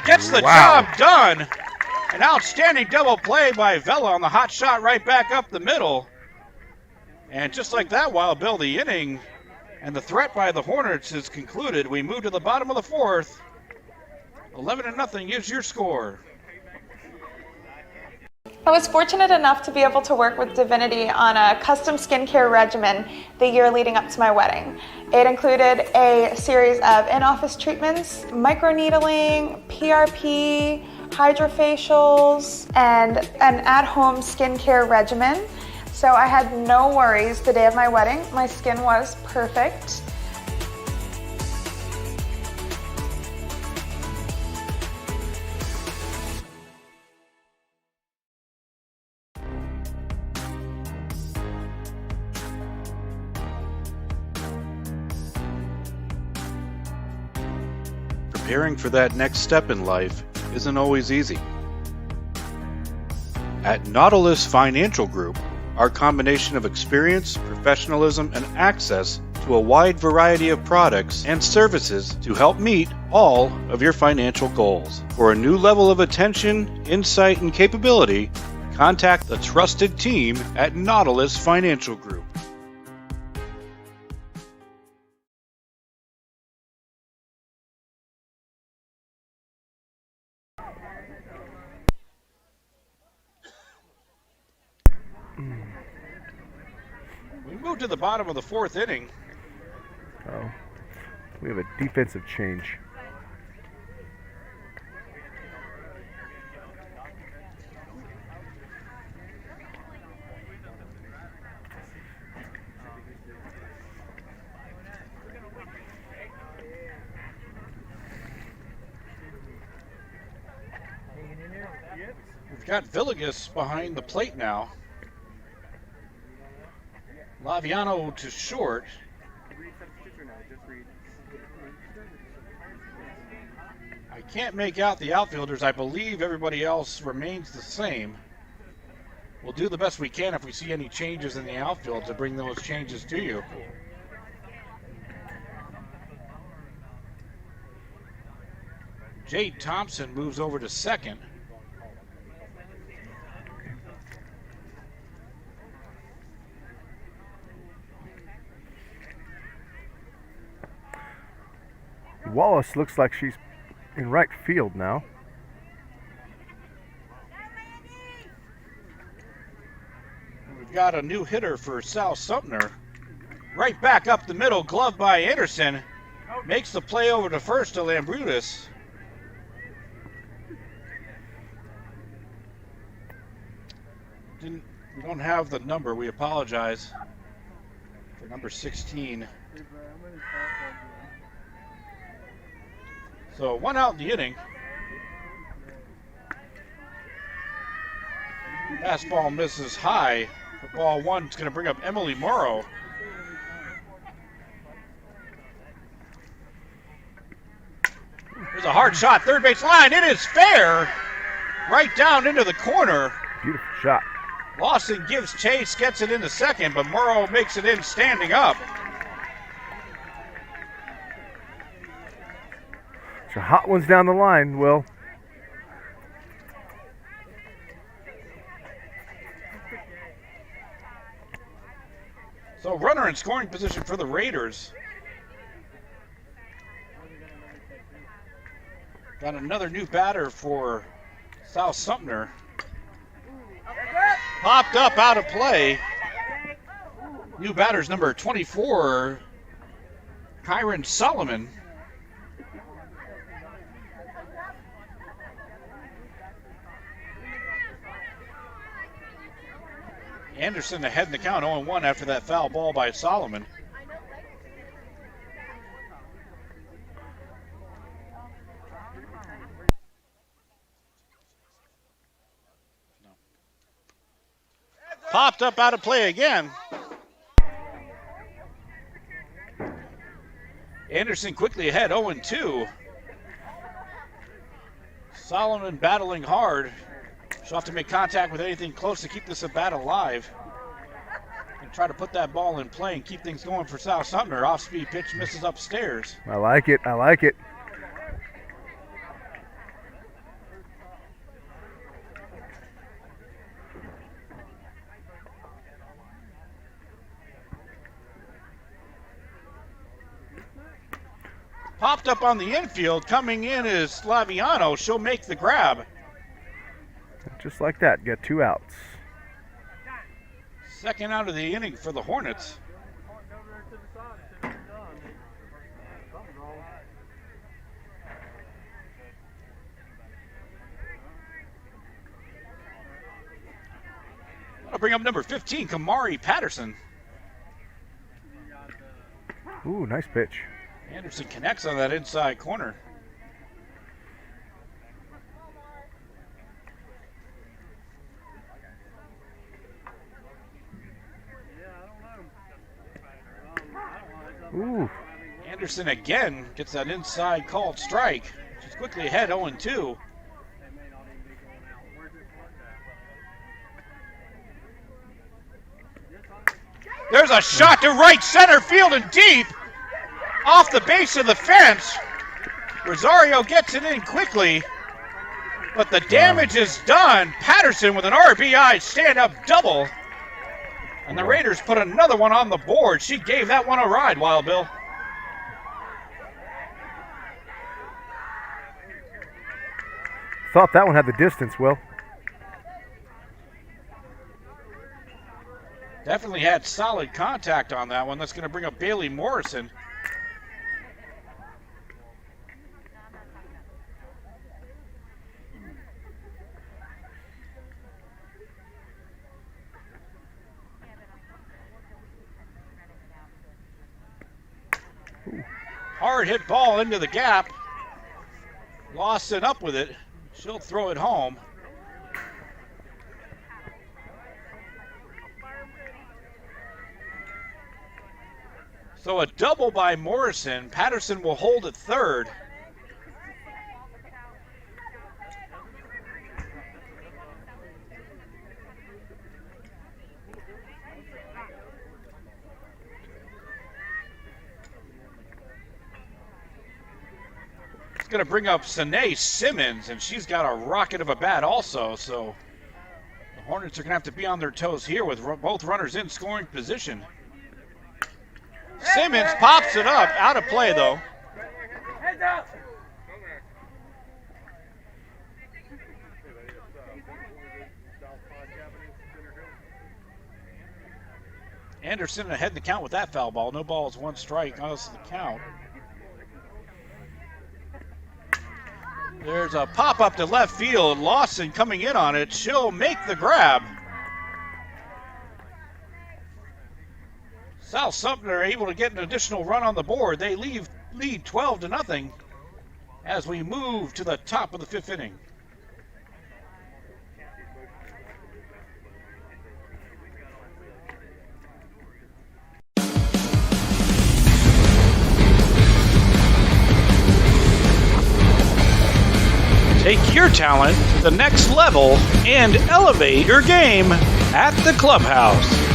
Gets the job done. An outstanding double play by Vela on the hot shot right back up the middle. And just like that, Wild Bill, the inning and the threat by the Hornets is concluded. We move to the bottom of the fourth. 11-0 is your score. I was fortunate enough to be able to work with Divinity on a custom skincare regimen the year leading up to my wedding. It included a series of in-office treatments, microneedling, PRP, hydrofacials, and an at-home skincare regimen. So I had no worries the day of my wedding. My skin was perfect. Preparing for that next step in life isn't always easy. At Nautilus Financial Group, our combination of experience, professionalism, and access to a wide variety of products and services to help meet all of your financial goals. For a new level of attention, insight, and capability, contact the trusted team at Nautilus Financial Group. We move to the bottom of the fourth inning. Oh, we have a defensive change. We've got Villegas behind the plate now. Laviano to short. I can't make out the outfielders. I believe everybody else remains the same. We'll do the best we can if we see any changes in the outfield to bring those changes to you. Jade Thompson moves over to second. Wallace looks like she's in right field now. We've got a new hitter for South Sumter. Right back up the middle, glove by Anderson. Makes the play over to first to Lambrutis. We don't have the number, we apologize. For number 16. So 1 out in the inning. Fastball misses high. For ball 1, it's going to bring up Emily Morrow. There's a hard shot, third base line. It is fair. Right down into the corner. Beautiful shot. Lawson gives chase, gets it into second, but Morrow makes it in standing up. So hot ones down the line, Will. So runner in scoring position for the Raiders. Got another new batter for South Sumter. Popped up out of play. New batter's number 24, Kyron Solomon. Anderson ahead in the count, 0-1 after that foul ball by Solomon. Popped up out of play again. Anderson quickly ahead, 0-2. Solomon battling hard. She'll have to make contact with anything close to keep this at bat alive. And try to put that ball in play and keep things going for South Sumter. Off-speed pitch misses upstairs. I like it. I like it. Popped up on the infield. Coming in is Laviano. She'll make the grab. Just like that, get 2 outs. Second out of the inning for the Hornets. I'll bring up number 15, Kamari Patterson. Ooh, nice pitch. Anderson connects on that inside corner. Ooh. Anderson again gets that inside called strike. She's quickly ahead 0-2. There's a shot to right center field and deep off the base of the fence. Rosario gets it in quickly, but the damage is done. Patterson with an RBI stand-up double. And the Raiders put another one on the board. She gave that one a ride, Wild Bill. Thought that one had the distance, Will. Definitely had solid contact on that one. That's going to bring up Bailey Morrison. Hard hit ball into the gap. Lawson up with it. She'll throw it home. So a double by Morrison. Patterson will hold at third. It's going to bring up Sanae Simmons, and she's got a rocket of a bat also. So the Hornets are going to have to be on their toes here with both runners in scoring position. Simmons pops it up, out of play though. Anderson ahead in the count with that foul ball. No balls, 1 strike, us the count. There's a pop up to left field. Lawson coming in on it. She'll make the grab. South Sumter able to get an additional run on the board. They lead 12-0 as we move to the top of the 5th inning. Take your talent to the next level and elevate your game at the clubhouse.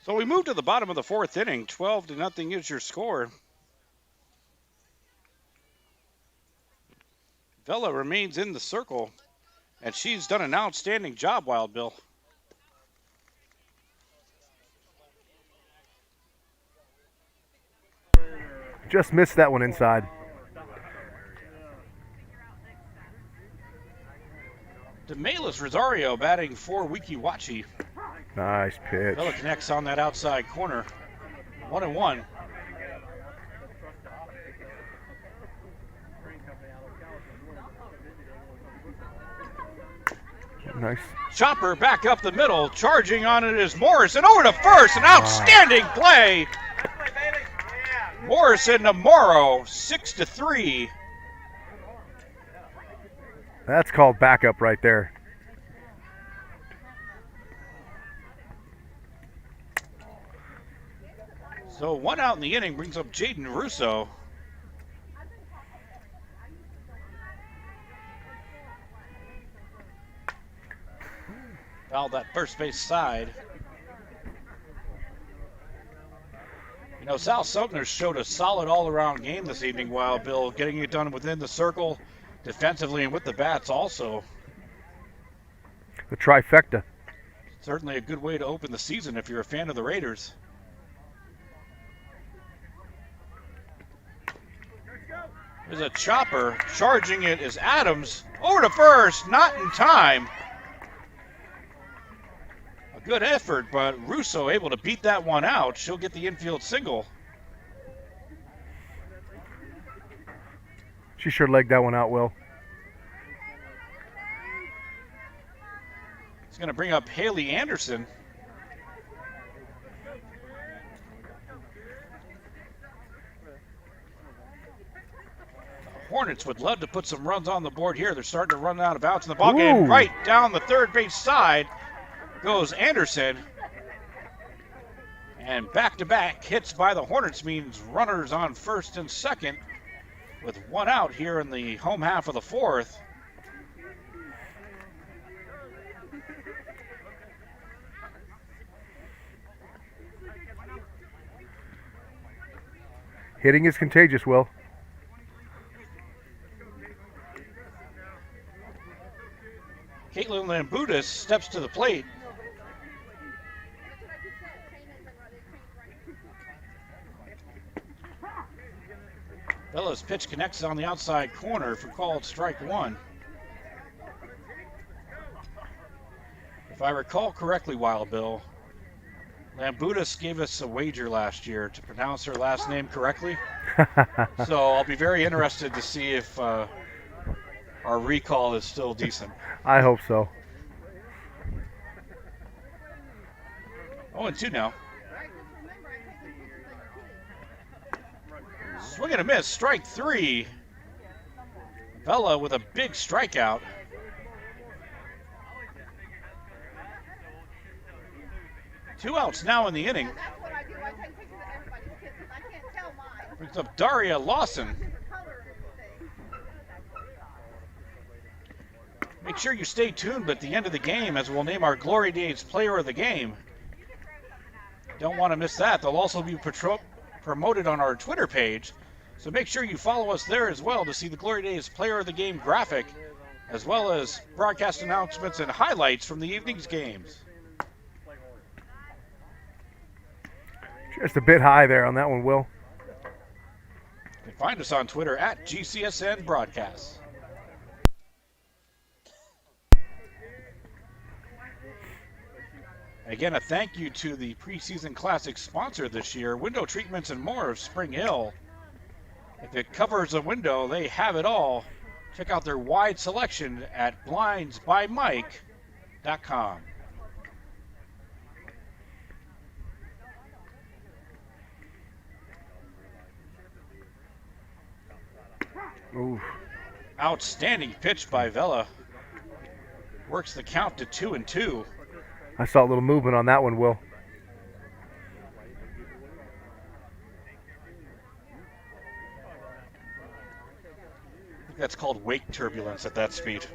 So we move to the bottom of the fourth inning. 12-0 is your score. Vela remains in the circle, and she's done an outstanding job, Wild Bill. Just missed that one inside. DeMelis Rosario batting for Weeki Wachee. Nice pitch. Vela connects on that outside corner. 1-1. Nice. Chopper back up the middle. Charging on it is Morrison over to first. An outstanding play. Morrison to Morrow, 6-3. That's called backup right there. So 1 out in the inning brings up Jaden Russo. Fouled that first base side. You know, South Sumter showed a solid all-around game this evening, Wild Bill, getting it done within the circle, defensively and with the bats also. The trifecta. Certainly a good way to open the season if you're a fan of the Raiders. There's a chopper. Charging it is Adams. Over to first, not in time. A good effort, but Russo able to beat that one out. She'll get the infield single. She sure legged that one out, Will. It's going to bring up Haley Anderson. Hornets would love to put some runs on the board here. They're starting to run out of bounds in the ball game. Right down the third base side goes Anderson. And back-to-back hits by the Hornets means runners on first and second with 1 out here in the home half of the fourth. Hitting is contagious, Will. Caitlin Lambutis steps to the plate. Bella's pitch connects on the outside corner for called strike one. If I recall correctly, Wild Bill, Lambutis gave us a wager last year to pronounce her last name correctly. So I'll be very interested to see if our recall is still decent. I hope so. 0-2 now. Swing and a miss, strike three. Vela with a big strikeout. Two outs now in the inning. Brings up Daria Lawson. Make sure you stay tuned at the end of the game as we'll name our Glory Days Player of the Game. Don't want to miss that. They'll also be promoted on our Twitter page. So make sure you follow us there as well to see the Glory Days Player of the Game graphic, as well as broadcast announcements and highlights from the evening's games. Just a bit high there on that one, Will. You can find us on Twitter at GCSN Broadcasts. Again, a thank you to the preseason classic sponsor this year, Window Treatments and More of Spring Hill. If it covers a window, they have it all. Check out their wide selection at blindsbymike.com. Oof. Outstanding pitch by Vela. Works the count to 2-2. I saw a little movement on that one, Will. I think that's called wake turbulence at that speed.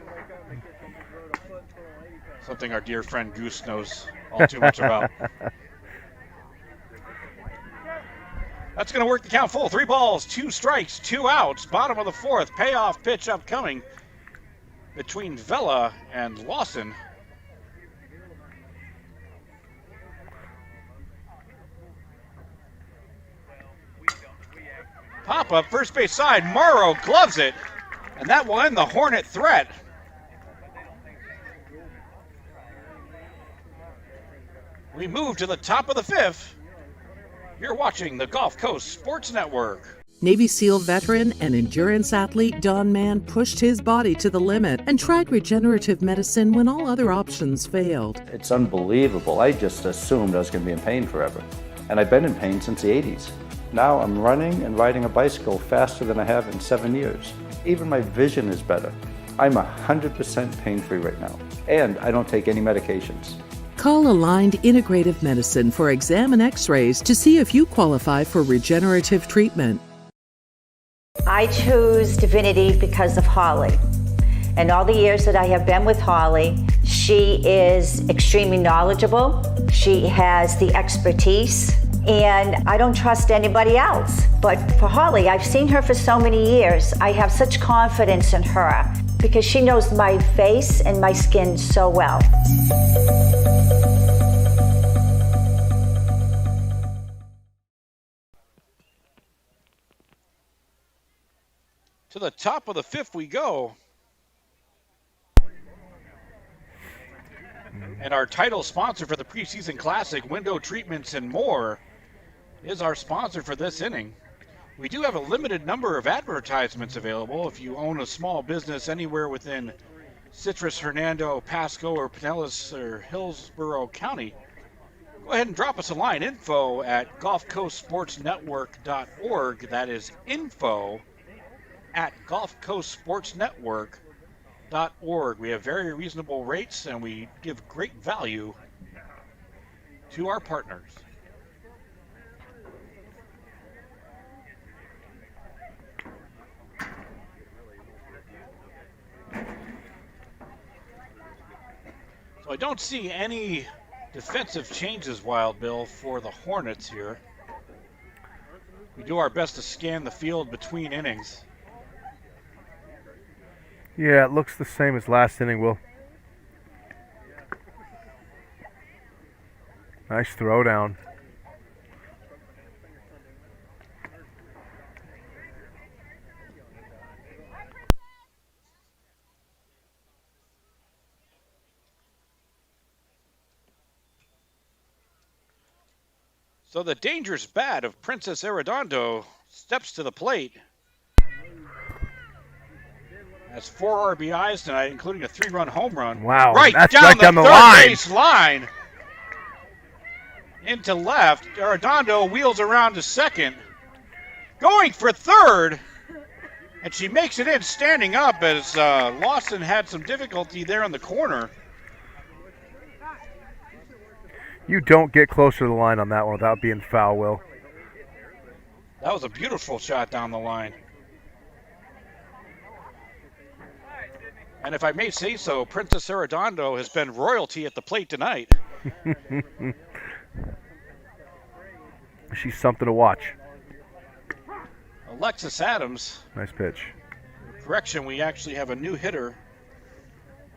Something our dear friend Goose knows all too much about. That's going to work the count full. 3 balls, 2 strikes, 2 outs. Bottom of the 4th. Payoff pitch upcoming between Vela and Lawson. Pop up, first base side. Morrow gloves it, and that will end the Hornet threat. We move to the top of the 5th. You're watching the Gulf Coast Sports Network. Navy SEAL veteran and endurance athlete Don Mann pushed his body to the limit and tried regenerative medicine when all other options failed. It's unbelievable. I just assumed I was going to be in pain forever. And I've been in pain since the 80s. Now I'm running and riding a bicycle faster than I have in 7 years. Even my vision is better. I'm 100% pain-free right now. And I don't take any medications. Call Aligned Integrative Medicine for exam and x-rays to see if you qualify for regenerative treatment. I chose Divinity because of Holly. And all the years that I have been with Holly, she is extremely knowledgeable. She has the expertise. And I don't trust anybody else. But for Holly, I've seen her for so many years. I have such confidence in her because she knows my face and my skin so well. To the top of the 5th we go. And our title sponsor for the preseason classic, Window Treatments and More, is our sponsor for this inning. We do have a limited number of advertisements available. If you own a small business anywhere within Citrus, Hernando, Pasco, or Pinellas, or Hillsborough County, go ahead and drop us a line, info@gulfcoastsportsnetwork.org. That is info@gulfcoastsportsnetwork.org. We have very reasonable rates, and we give great value to our partners. So I don't see any defensive changes, Wild Bill, for the Hornets here. We do our best to scan the field between innings. Yeah, it looks the same as last inning, Will. Nice throw down. So the dangerous bat of Princess Arredondo steps to the plate. Has 4 RBIs tonight, including a 3-run home run. Wow, right that's down right the down the third line. base line. Into left. Arredondo wheels around to second. Going for third. And she makes it in standing up as Lawson had some difficulty there in the corner. You don't get closer to the line on that one without being foul, Will. That was a beautiful shot down the line. And if I may say so, Princess Arredondo has been royalty at the plate tonight. She's something to watch. Alexis Adams. Nice pitch. Correction, we actually have a new hitter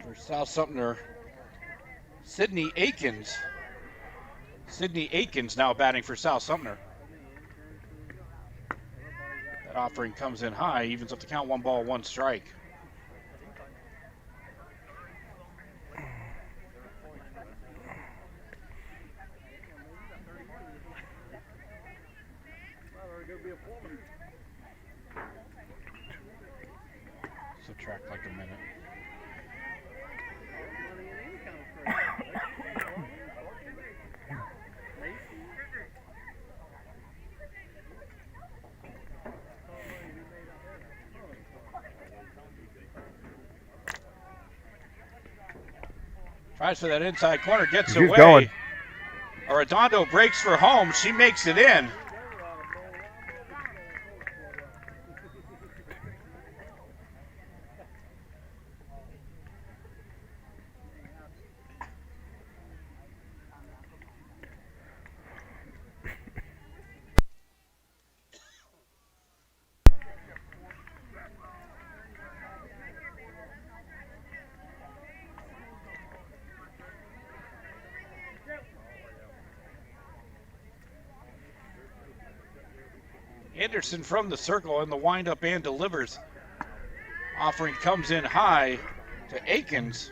for South Sumter. Sydney Akins. Sydney Akins now batting for South Sumter. That offering comes in high, evens up the count, 1 ball, 1 strike. Subtract like a minute. Tries for that inside corner, gets She's away. going. Arredondo breaks for home. She makes it in. Anderson from the circle in the windup and delivers. Offering comes in high to Akins.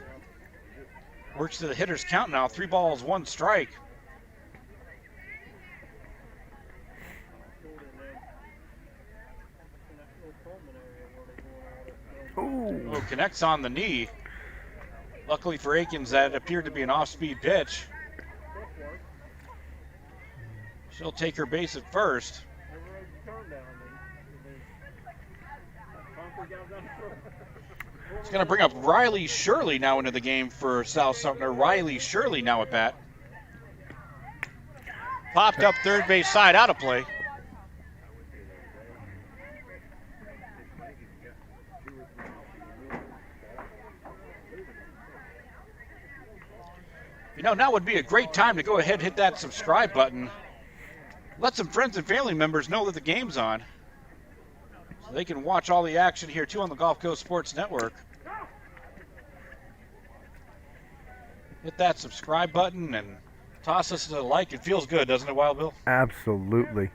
Works to the hitter's count now. 3 balls, 1 strike. Ooh. Oh, connects on the knee. Luckily for Akins, that appeared to be an off-speed pitch. She'll take her base at first. It's going to bring up Riley Shirley now into the game for South Sumter. Riley Shirley now at bat. Popped up third base side, out of play. You know, now would be a great time to go ahead and hit that subscribe button. Let some friends and family members know that the game's on, so they can watch all the action here too on the Gulf Coast Sports Network. Hit that subscribe button and toss us a like. It feels good, doesn't it, Wild Bill? Absolutely.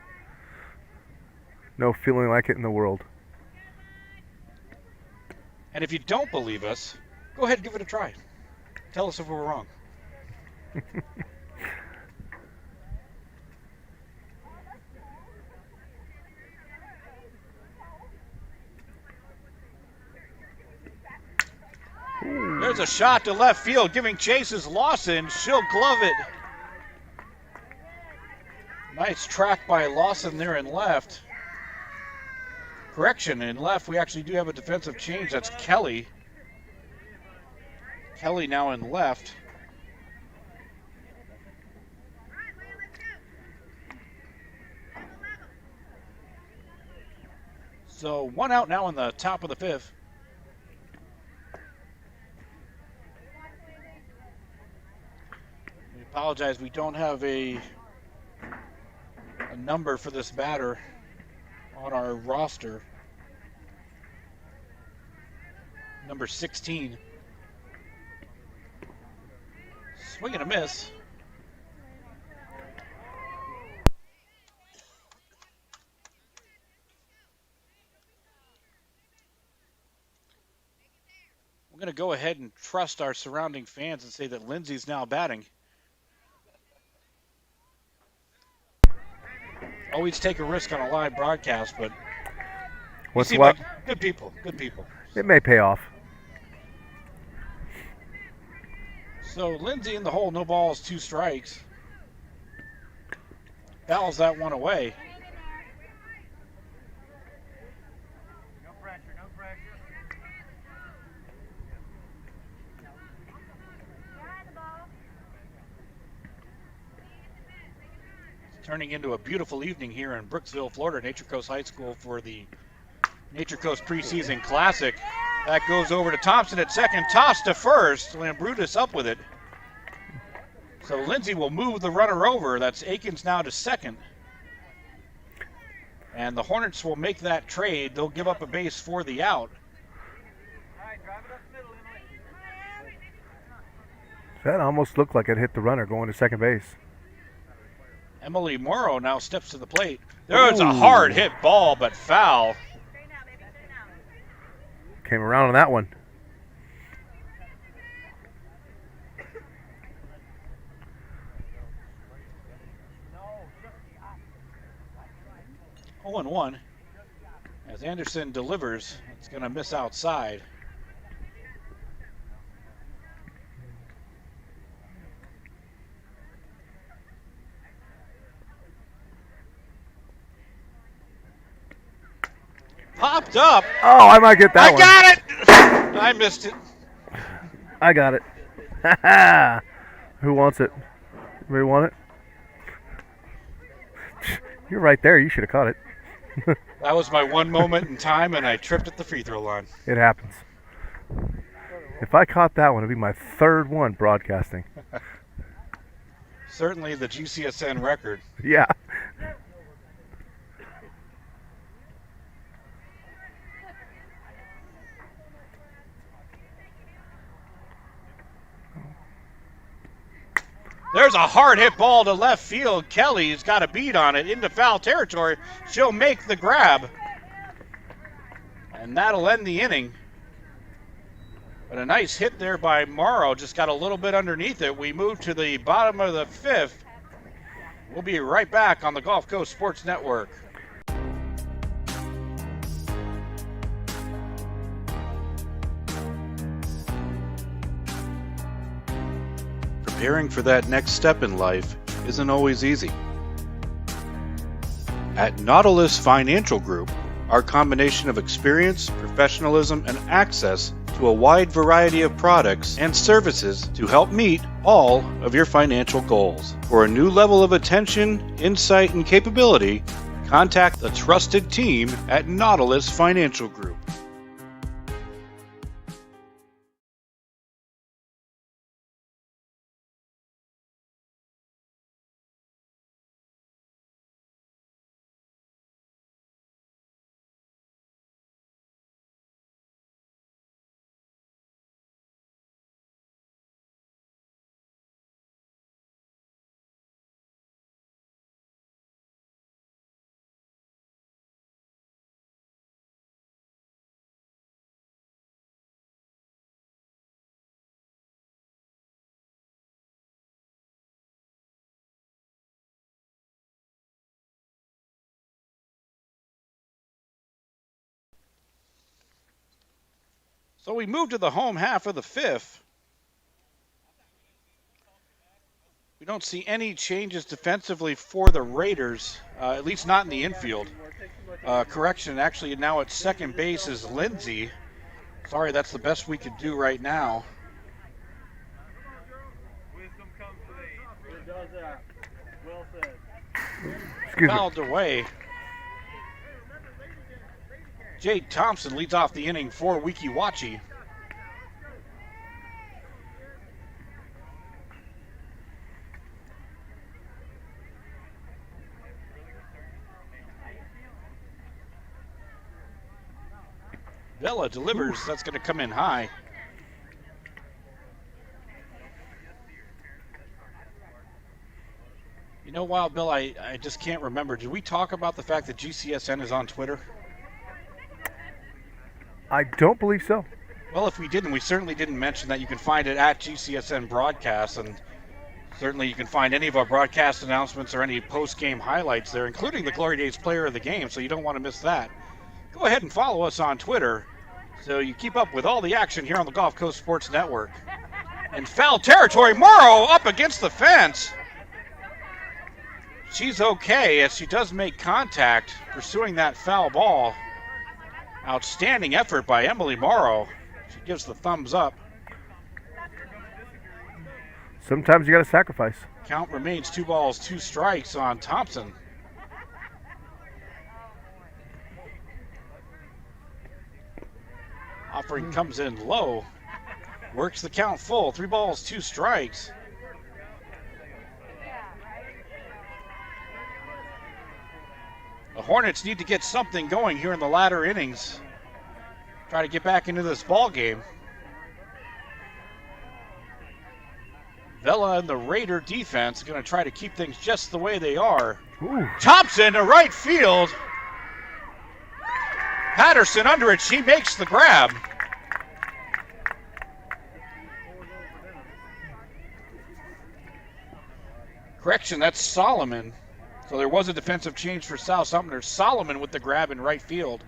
No feeling like it in the world. And if you don't believe us, go ahead and give it a try. Tell us if we're wrong. There's a shot to left field, giving chase is Lawson. She'll glove it. Nice track by Lawson there in left. Correction, in left we actually do have a defensive change. That's Kelly. Kelly now in left. So 1 out now in the top of the 5th. We apologize, we don't have a number for this batter on our roster. Number 16. Swing and a miss. I'm going to go ahead and trust our surrounding fans and say that Lindsay's now batting. Always take a risk on a live broadcast, but you seem like good people, good people. It may pay off. So Lindsay in the hole, no balls, 2 strikes. Fouls that one away. No pressure, no pressure. It's turning into a beautiful evening here in Brooksville, Florida, Nature Coast High School for the Nature Coast Preseason Classic. That goes over to Thompson at second, toss to first. Lambrutus up with it. So Lindsay will move the runner over. That's Akins now to second. And the Hornets will make that trade. They'll give up a base for the out. All right, drive it up the middle, Emily. That almost looked like it hit the runner going to second base. Emily Morrow now steps to the plate. There's a hard hit ball, but foul. Came around on that one. Oh, 0-1. As Anderson delivers, it's going to miss outside. Popped up. Oh, I might get that one. I got it. I missed it. I got it. Who wants it? Anybody want it? You're right there. You should have caught it. That was my one moment in time, and I tripped at the free throw line. It happens. If I caught that one, it'd be my 3rd one broadcasting. Certainly the GCSN record. Yeah. There's There's a hard hit ball to left field. Kelly's got a beat on it into foul territory. She'll make the grab. And that'll end the inning. But a nice hit there by Morrow. Just got a little bit underneath it. We move to the bottom of the fifth. We'll be right back on the Gulf Coast Sports Network. Preparing for that next step in life isn't always easy. At Nautilus Financial Group, our combination of experience, professionalism, and access to a wide variety of products and services to help meet all of your financial goals. For a new level of attention, insight, and capability, contact the trusted team at Nautilus Financial Group. So we move to the home half of the fifth. We don't see any changes defensively for the Raiders, at least not in the infield. Correction, actually now at second base is Lindsay. Sorry, that's the best we could do right now. Fouled away. Jade Thompson leads off the inning for Weeki Wachee. Bella delivers. That's going to come in high. You know, Wild Bill, I just can't remember. Did we talk about the fact that GCSN is on Twitter? I don't believe so. Well, if we didn't, we certainly didn't mention that. You can find it at GCSN Broadcast, and certainly you can find any of our broadcast announcements or any post-game highlights there, including the Glory Days player of the game, so you don't want to miss that. Go ahead and follow us on Twitter so you keep up with all the action here on the Gulf Coast Sports Network. And foul territory, Morrow up against the fence. She's okay as she does make contact pursuing that foul ball. Outstanding effort by Emily Morrow. She gives the thumbs up. Sometimes you got to sacrifice. Count remains 2 balls, 2 strikes on Thompson. Offering comes in low. Works the count full. 3 balls, 2 strikes. The Hornets need to get something going here in the latter innings. Try to get back into this ball game. Vela and the Raider defense are going to try to keep things just the way they are. Ooh. Thompson to right field. Patterson under it. She makes the grab. Correction, that's Solomon. So there was a defensive change for South Sumter. Solomon with the grab in right field.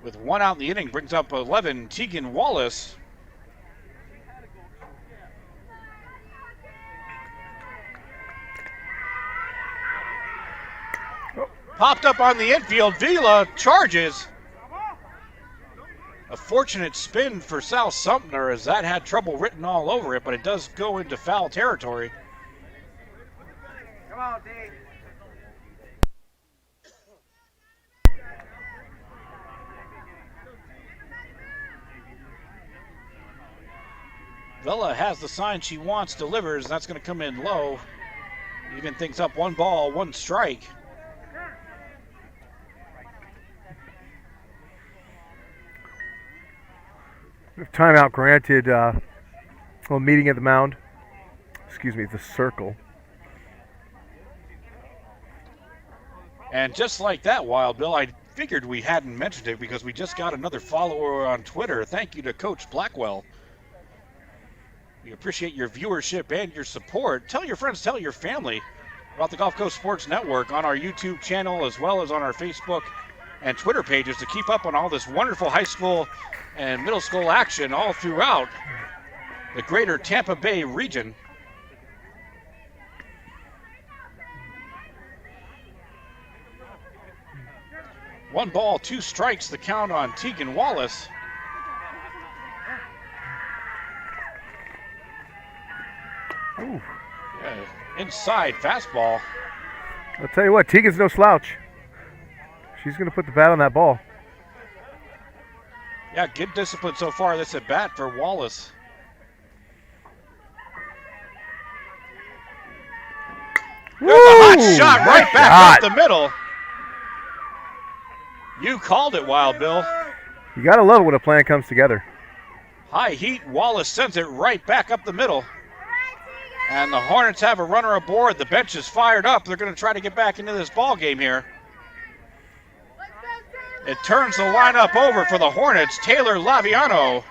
With 1 out in the inning, brings up 11, Tegan Wallace. Popped up on the infield. Vila charges. A fortunate spin for South Sumter as that had trouble written all over it, but it does go into foul territory. Come on, D. Vela has the sign she wants, delivers, and that's going to come in low. Even things up 1 ball, 1 strike. Timeout granted little meeting at the mound. Excuse me, the circle. And just like that, Wild Bill, I figured we hadn't mentioned it because we just got another follower on Twitter. Thank you to Coach Blackwell. We appreciate your viewership and your support. Tell your friends, tell your family about the Gulf Coast Sports Network on our YouTube channel as well as on our Facebook and Twitter pages to keep up on all this wonderful high school and middle school action all throughout the greater Tampa Bay region. One ball, two strikes, the count on Tegan Wallace. Ooh. Yeah, inside fastball. I'll tell you what, Tegan's no slouch. She's going to put the bat on that ball. Yeah, good discipline so far this at bat for Wallace. There's a hot shot right back up the middle. You called it, Wild Bill. You got to love it when a plan comes together. High heat, Wallace sends it right back up the middle. And the Hornets have a runner aboard. The bench is fired up. They're going to try to get back into this ball game here. It turns the lineup over for the Hornets. Taylor Laviano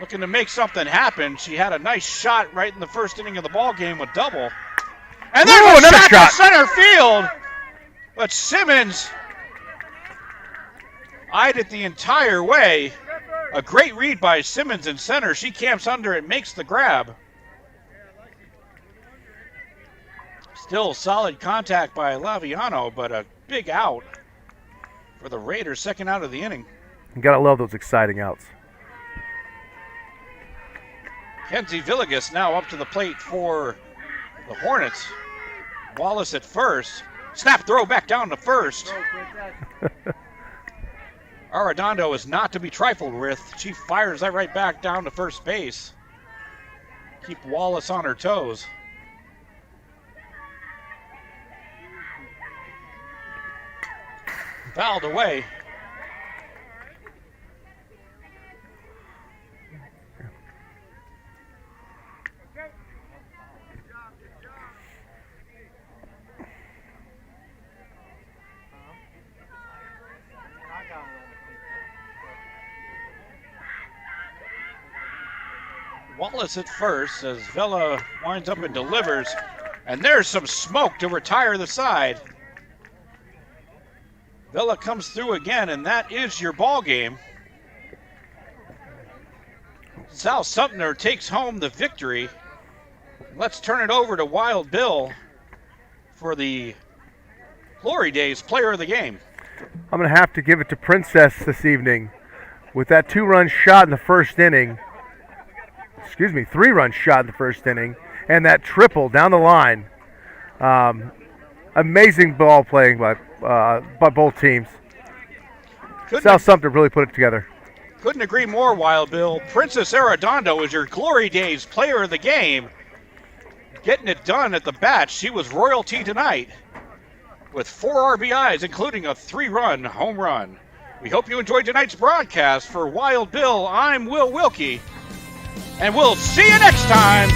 looking to make something happen. She had a nice shot right in the first inning of the ball game with double. And there's a shot to center field. But Simmons eyed it the entire way. A great read by Simmons in center. She camps under it, makes the grab. Still solid contact by Laviano, but a big out for the Raiders, second out of the inning. You gotta love those exciting outs. Kenzie Villegas now up to the plate for the Hornets. Wallace at first. Snap throw back down to first. Arredondo is not to be trifled with. She fires that right back down to first base. Keep Wallace on her toes. Fouled away. Wallace at first as Vela winds up and delivers. And there's some smoke to retire the side. Vela comes through again, and that is your ball game. South Sumter takes home the victory. Let's turn it over to Wild Bill for the Glory Days player of the game. I'm going to have to give it to Princess this evening with that 2-run shot in the first inning. Excuse me, 3-run shot in the first inning, and that triple down the line. Amazing ball playing by both teams. South Sumter really put it together. Couldn't agree more, Wild Bill. Princess Arredondo is your Glory Days player of the game. Getting it done at the bat. She was royalty tonight with 4 RBIs, including a 3-run home run. We hope you enjoyed tonight's broadcast. For Wild Bill, I'm Will Wilkie. And we'll see you next time